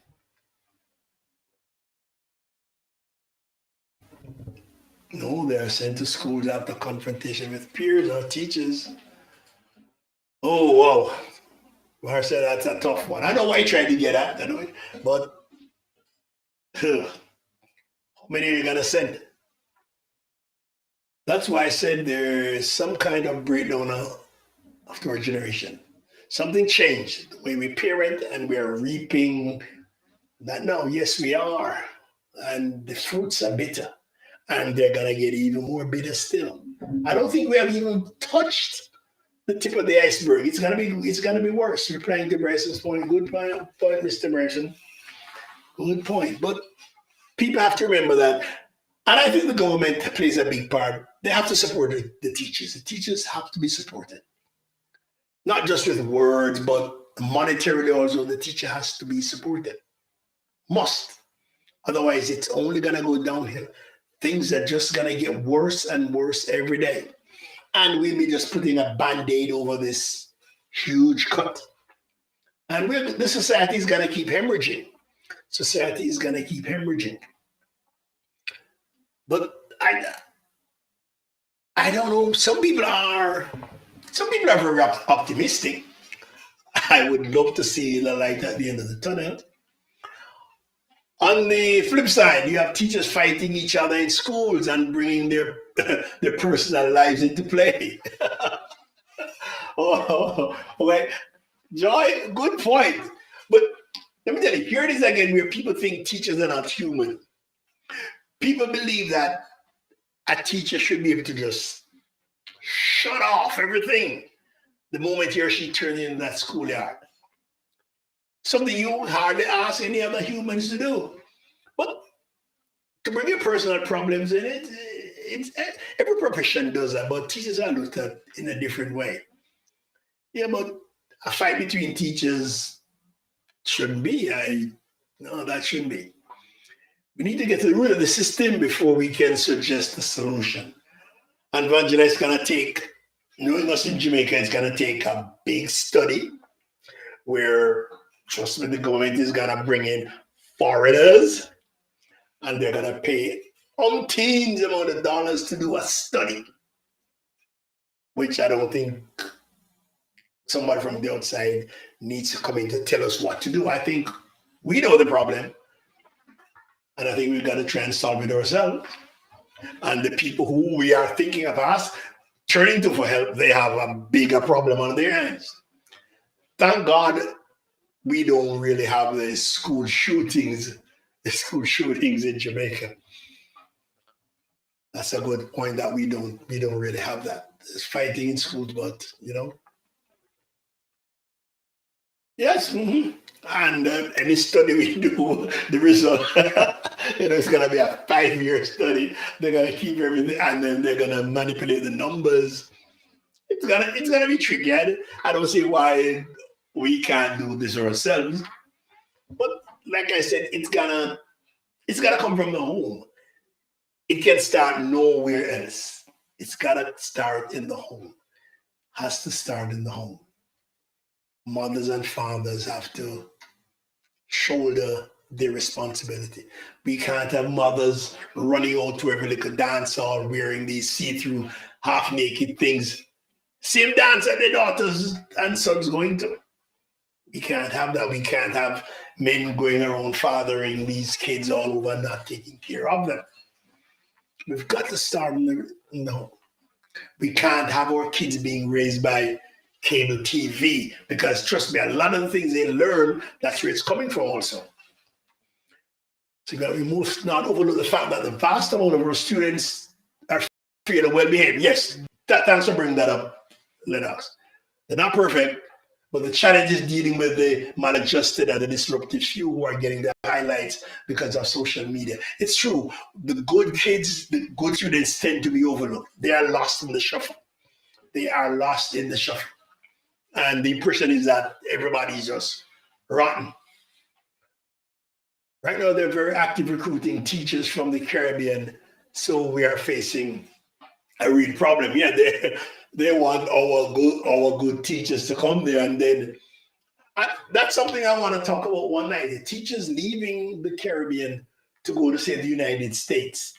No, they're sent to schools after confrontation with peers or teachers. Oh, wow. Well, I said that's a tough one. I know why you tried to get at, but how many are you going to send? That's why I said there's some kind of breakdown after our generation. Something changed. The way we parent and we are reaping that now. Yes, we are. And the fruits are bitter. And they're going to get even more bitter still. I don't think we have even touched the tip of the iceberg. It's gonna be worse. Replying to Bryson's point. Good point, Mr. Bryson. Good point. But people have to remember that, and I think the government plays a big part. They have to support the teachers. The teachers have to be supported. Not just with words, but monetarily also, the teacher has to be supported. Must. Otherwise, it's only gonna go downhill. Things are just gonna get worse and worse every day. And we'll be just putting a band-aid over this huge cut. And the society is going to keep hemorrhaging. Society is going to keep hemorrhaging. But I don't know. Some people are very optimistic. I would love to see the light at the end of the tunnel. On the flip side, you have teachers fighting each other in schools and bringing their personal lives into play. Okay. Joy, good point. But let me tell you, here it is again where people think teachers are not human. People believe that a teacher should be able to just shut off everything the moment he or she turns into that schoolyard. Something you hardly ask any other humans to do. But to bring your personal problems in it's every profession does that, but teachers are looked at in a different way. Yeah, but a fight between teachers shouldn't be. No, that shouldn't be. We need to get to the root of the system before we can suggest a solution. And Vangela is going to take, knowing us in Jamaica, it's going to take a big study where, trust me, the government is going to bring in foreigners and they're going to pay umpteens amount of dollars to do a study, which I don't think somebody from the outside needs to come in to tell us what to do. I think we know the problem, and I think we've got to try and solve it ourselves. And the people who we are thinking of us turning to for help, they have a bigger problem on their hands. Thank God we don't really have the school shootings in Jamaica. That's a good point that we don't really have that. There's fighting in schools, but yes. Mm-hmm. And any study we do, the result, it's going to be a 5-year study. They're going to keep everything, and then they're going to manipulate the numbers. It's gonna be tricky. I don't see why we can't do this ourselves. But like I said, it's gonna come from the home. It can start nowhere else. It's gotta start in the home. Has to start in the home. mothers and fathers have to shoulder their responsibility. We can't have mothers running out to every little dance hall wearing these see-through, half-naked things. Same dance that their daughters and sons going to. We can't have that. We can't have men going around fathering these kids all over, not taking care of them. We've got to start in the home. We can't have our kids being raised by cable TV because, trust me, a lot of the things they learn, that's where it's coming from also. So we must not overlook the fact that the vast amount of our students are free and well behaved. Yes, thanks for bringing that up, Lennox. They're not perfect, but the challenge is dealing with the maladjusted and the disruptive few who are getting the highlights because of social media. It's true. The good kids, the good students tend to be overlooked. They are lost in the shuffle. They are lost in the shuffle. And the impression is that everybody's just rotten. Right now, they're very active recruiting teachers from the Caribbean. So we are facing a real problem. Yeah, they want our good teachers to come there. And then that's something I want to talk about one night. The teachers leaving the Caribbean to go to, say, the United States.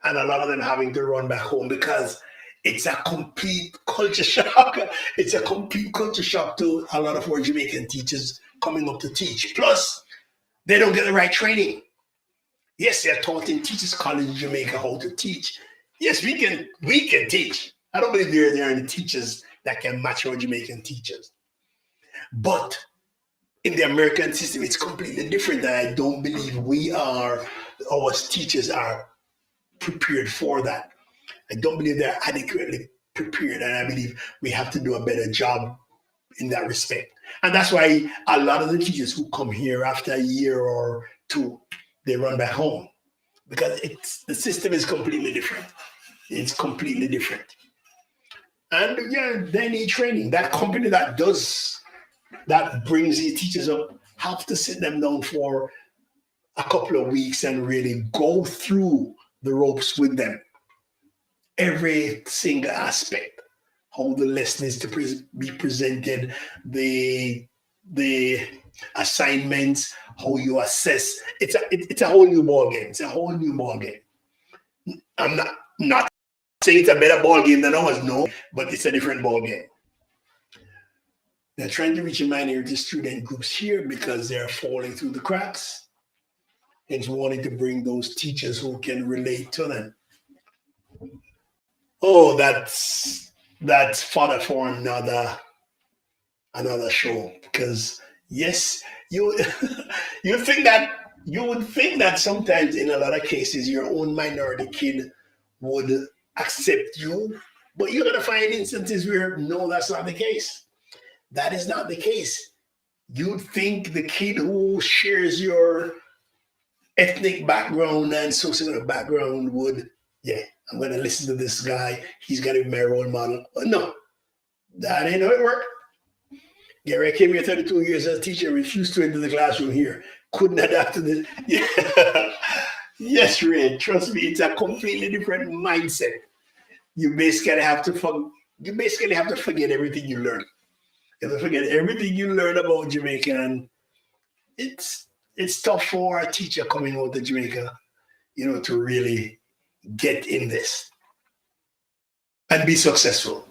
And a lot of them having to run back home because it's a complete culture shock. It's a complete culture shock to a lot of our Jamaican teachers coming up to teach. Plus, they don't get the right training. Yes, they're taught in Teachers College in Jamaica how to teach. Yes, we can teach. I don't believe there are any teachers that can match our Jamaican teachers. But in the American system, it's completely different. And I don't believe our teachers are prepared for that. I don't believe they're adequately prepared. And I believe we have to do a better job in that respect. And that's why a lot of the teachers who come here after a year or two, they run back home because the system is completely different. It's completely different. And yeah, they need training. That company that brings these teachers up have to sit them down for a couple of weeks and really go through the ropes with them. Every single aspect. How the lesson is to be presented, the assignments, how you assess. It's a whole new ball game. It's a whole new ball game. I'm not saying it's a better ball game than ours, no, but it's a different ball game. They're trying to reach a minority student groups here because they're falling through the cracks. It's wanting to bring those teachers who can relate to them. Oh, that's fodder for another show. Because yes, you would think that sometimes in a lot of cases your own minority kid would accept you, but you're gonna find instances where no, that's not the case. That is not the case. You'd think the kid who shares your ethnic background and social background would, yeah, I'm going to listen to this guy. He's going to be my role model. No, that ain't how it works. Gary, I came here 32 years as a teacher, refused to enter the classroom here. Couldn't adapt to this. Yeah. Yes, Ray, trust me, it's a completely different mindset. You basically have to forget everything you learn. You have to forget everything you learn about Jamaica. And it's tough for a teacher coming out of Jamaica, to really get in this and be successful.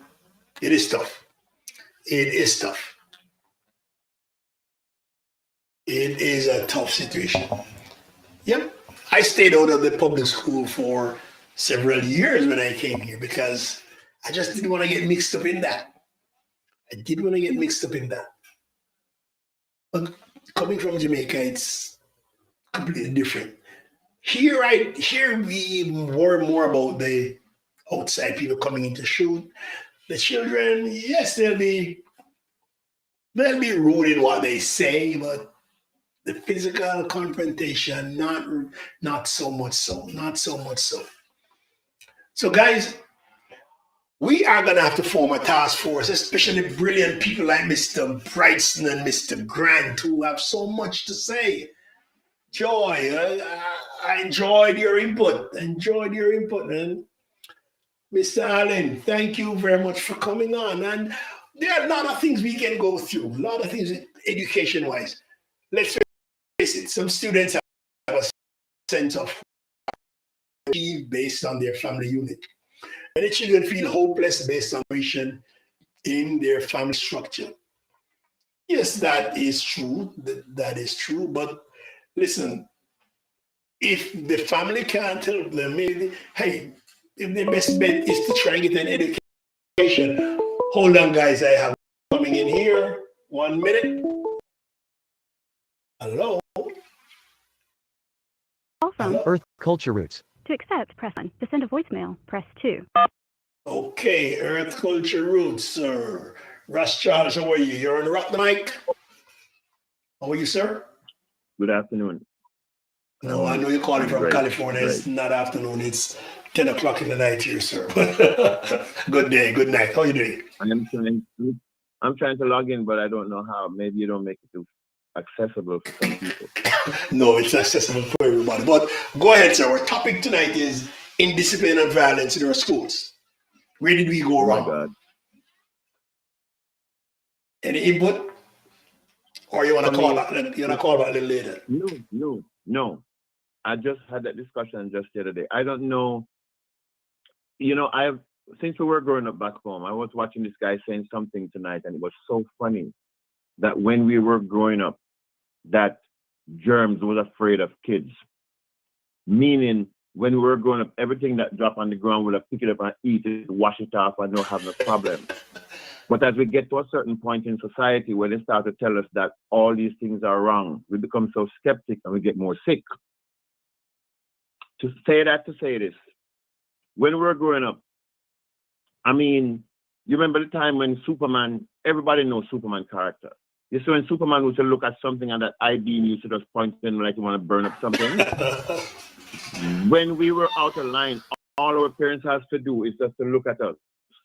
It is tough. It is tough. It is a tough situation. Yep. I stayed out of the public school for several years when I came here because I just didn't want to get mixed up in that. But coming from Jamaica, it's completely different. Here we worry more about the outside people coming in to shoot. The children, yes, they'll be rude in what they say, but the physical confrontation, not so much so. So guys, we are gonna have to form a task force, especially brilliant people like Mr. Brightson and Mr. Grant, who have so much to say. Joy, I enjoyed your input. And Mr. Allen, thank you very much for coming on. And there are a lot of things we can go through, a lot of things education wise. Let's face it, some students have a sense of based on their family unit. Many children feel hopeless based on situation in their family structure. Yes, that is true. That is true. But listen, if the family can't help them, maybe, hey, if the best bet is to try and get an education. Hold on, guys. I have coming in here. 1 minute. Hello. Call from Hello? Earth Culture Roots. To accept, press 1. To send a voicemail, press 2. Okay, Earth Culture Roots, sir. Russ Charles, how are you? You're on Rock the Mic. How are you, sir? Good afternoon. No, I know you're calling from Great, California. great. It's not afternoon. It's 10 o'clock in the night here, sir. Good day, good night. How are you doing? I'm trying to log in, but I don't know how. Maybe you don't make it too accessible for some people. No, it's accessible for everybody. But go ahead, sir. Our topic tonight is indiscipline and violence in our schools. Where did we go Oh my wrong? God. Any input? Or you want to For call me- back? You want to call back a little later? No. I just had that discussion just the other day. I don't know. You know, since we were growing up back home, I was watching this guy saying something tonight, and it was so funny that when we were growing up, that germs was afraid of kids. Meaning, when we were growing up, everything that dropped on the ground, we'll have pick it up and eat it, wash it off, and not have no problem. But as we get to a certain point in society where they start to tell us that all these things are wrong, we become so skeptic and we get more sick. To say this, when we were growing up, I mean, you remember the time when Superman, everybody knows Superman character. You see when Superman used to look at something and that eye beam used to just point in like you want to burn up something. When we were out of line, all our parents has to do is just to look at us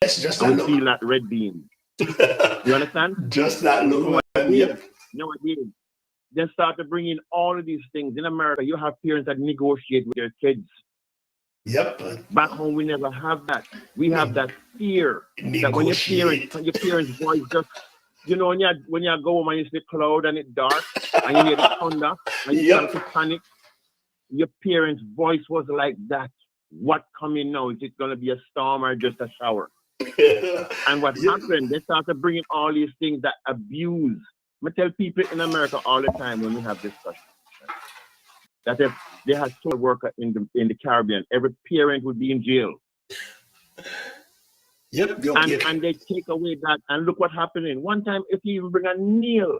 It's just and that feel look. that red beam. You understand? Just that look. Yep. No, I did. Then start to bring in all of these things. In America, you have parents that negotiate with their kids. Yep. Back home, we never have that. We have that fear that when Negotiate. your parents' voice just, you know, when you go home and you see the cloud and it's dark and you hear the thunder and you start to panic, your parents' voice was like that. What coming now? Is it going to be a storm or just a shower? And what happened, they started bringing all these things that abuse. I tell people in America all the time when we have discussions that if they had social worker in the Caribbean, every parent would be in jail. Yep. And they take away that. And look what happening. One time, if you even bring a nail,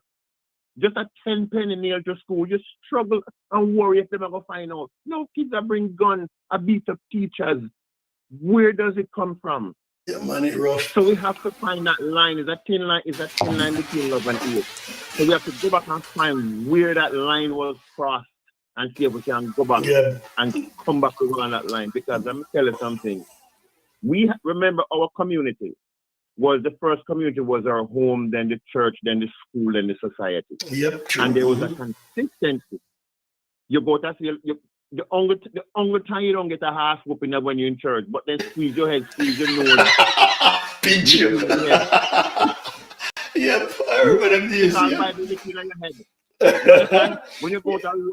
just a 10-penny nail to school, you struggle and worry if they're going to find out. No, kids that bring guns, a beat up teachers. Where does it come from? Yeah, man, it rough. So we have to find that line. Is that thin line between love and hate? So we have to go back and find where that line was crossed and see if we can go back and come back around that line. Because let me tell you something. We remember our community was the first community was our home, then the church, then the school, then the society. Yep. True. And there was a consistency. You go to see the only time you don't get a half whooping up when you're in church, but then squeeze your head, squeeze your nose. Pinch you. Yep, I remember them days. When you go to a road,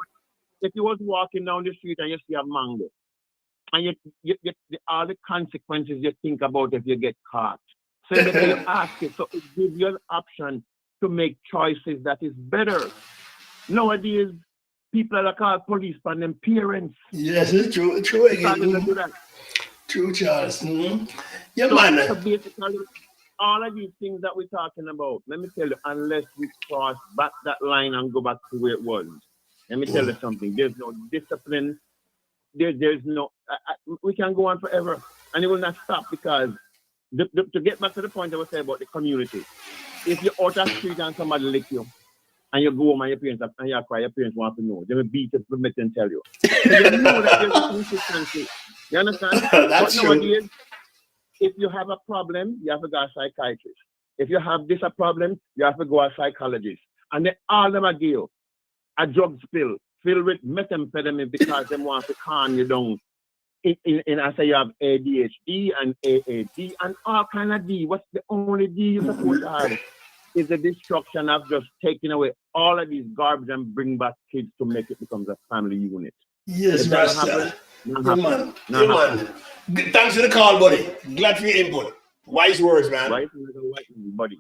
if you was walking down the street and you see a mango, and you all the consequences you think about if you get caught. So you ask it, so it gives you an option to make choices that is better. Nowadays, people are called police for them parents. Yes, it's true. True again. Do that. True, Charles. Mm-hmm. Yeah, So man. basically, all of these things that we're talking about, let me tell you, unless we cross back that line and go back to where it was, let me tell you something. There's no discipline. There's no. We can go on forever, and it will not stop because to get back to the point I was saying about the community. If you're out on the street and somebody lick you, and you go home and your parents and you cry, your parents want to know. They will beat you, permit and tell you. So you know that there's a consistency. You understand? That's but nowadays, if you have a problem, you have to go to a psychiatrist. If you have a problem, you have to go to a psychologist. And then all of them are give you a drug spill filled with methamphetamine because they want to calm you down. in I say you have ADHD and AAD and all kind of D. What's the only D you're supposed to have? Is the destruction of just taking away all of these garbage and bring back kids to make it becomes a family unit. Yes, It doesn't Rasta. happen. Not Yeah, happen. man. Not Yeah, happen. man. Thanks for the call, buddy. Glad for your input. Wise words, man. Right? White buddy.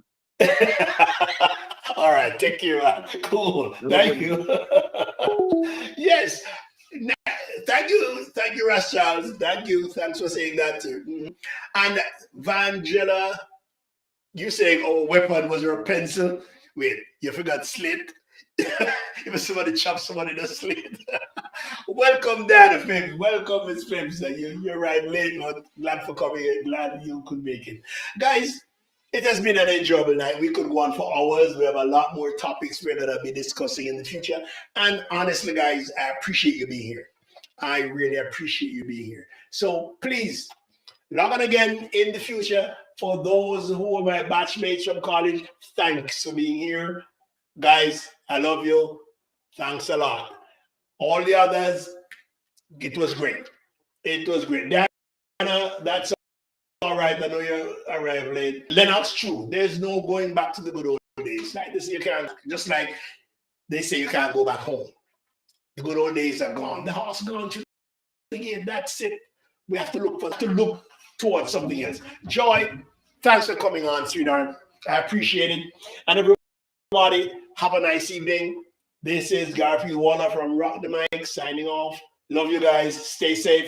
All right, take care, man. Cool. Thank you. Yes. Thank you, Russ Charles. Thank you. Thanks for saying that too. Mhm. And Vangela, you saying, "Oh, weapon was your pencil." Wait, you forgot slit. If somebody chops somebody in the slit. Welcome, Dad Fibs. Welcome, Miss Fibs. You're right late, but glad for coming in. Glad you could make it, guys. It has been an enjoyable night. We could go on for hours. We have a lot more topics we're going to be discussing in the future. And honestly, guys, I appreciate you being here. I really appreciate you being here. So please log on again in the future. For those who are my batchmates from college, thanks for being here. Guys, I love you. Thanks a lot. All the others, it was great. It was great. Diana, that's all right. I know you arrived late. Lennox, true. There's no going back to the good old days. Like this, you can't, just like they say you can't go back home. The good old days are gone. The house gone through again. That's it. We have to look towards something else. Joy, thanks for coming on, sweetheart. I appreciate it. And everybody, have a nice evening. This is Garfield Waller from Rock the Mic signing off. Love you guys. Stay safe.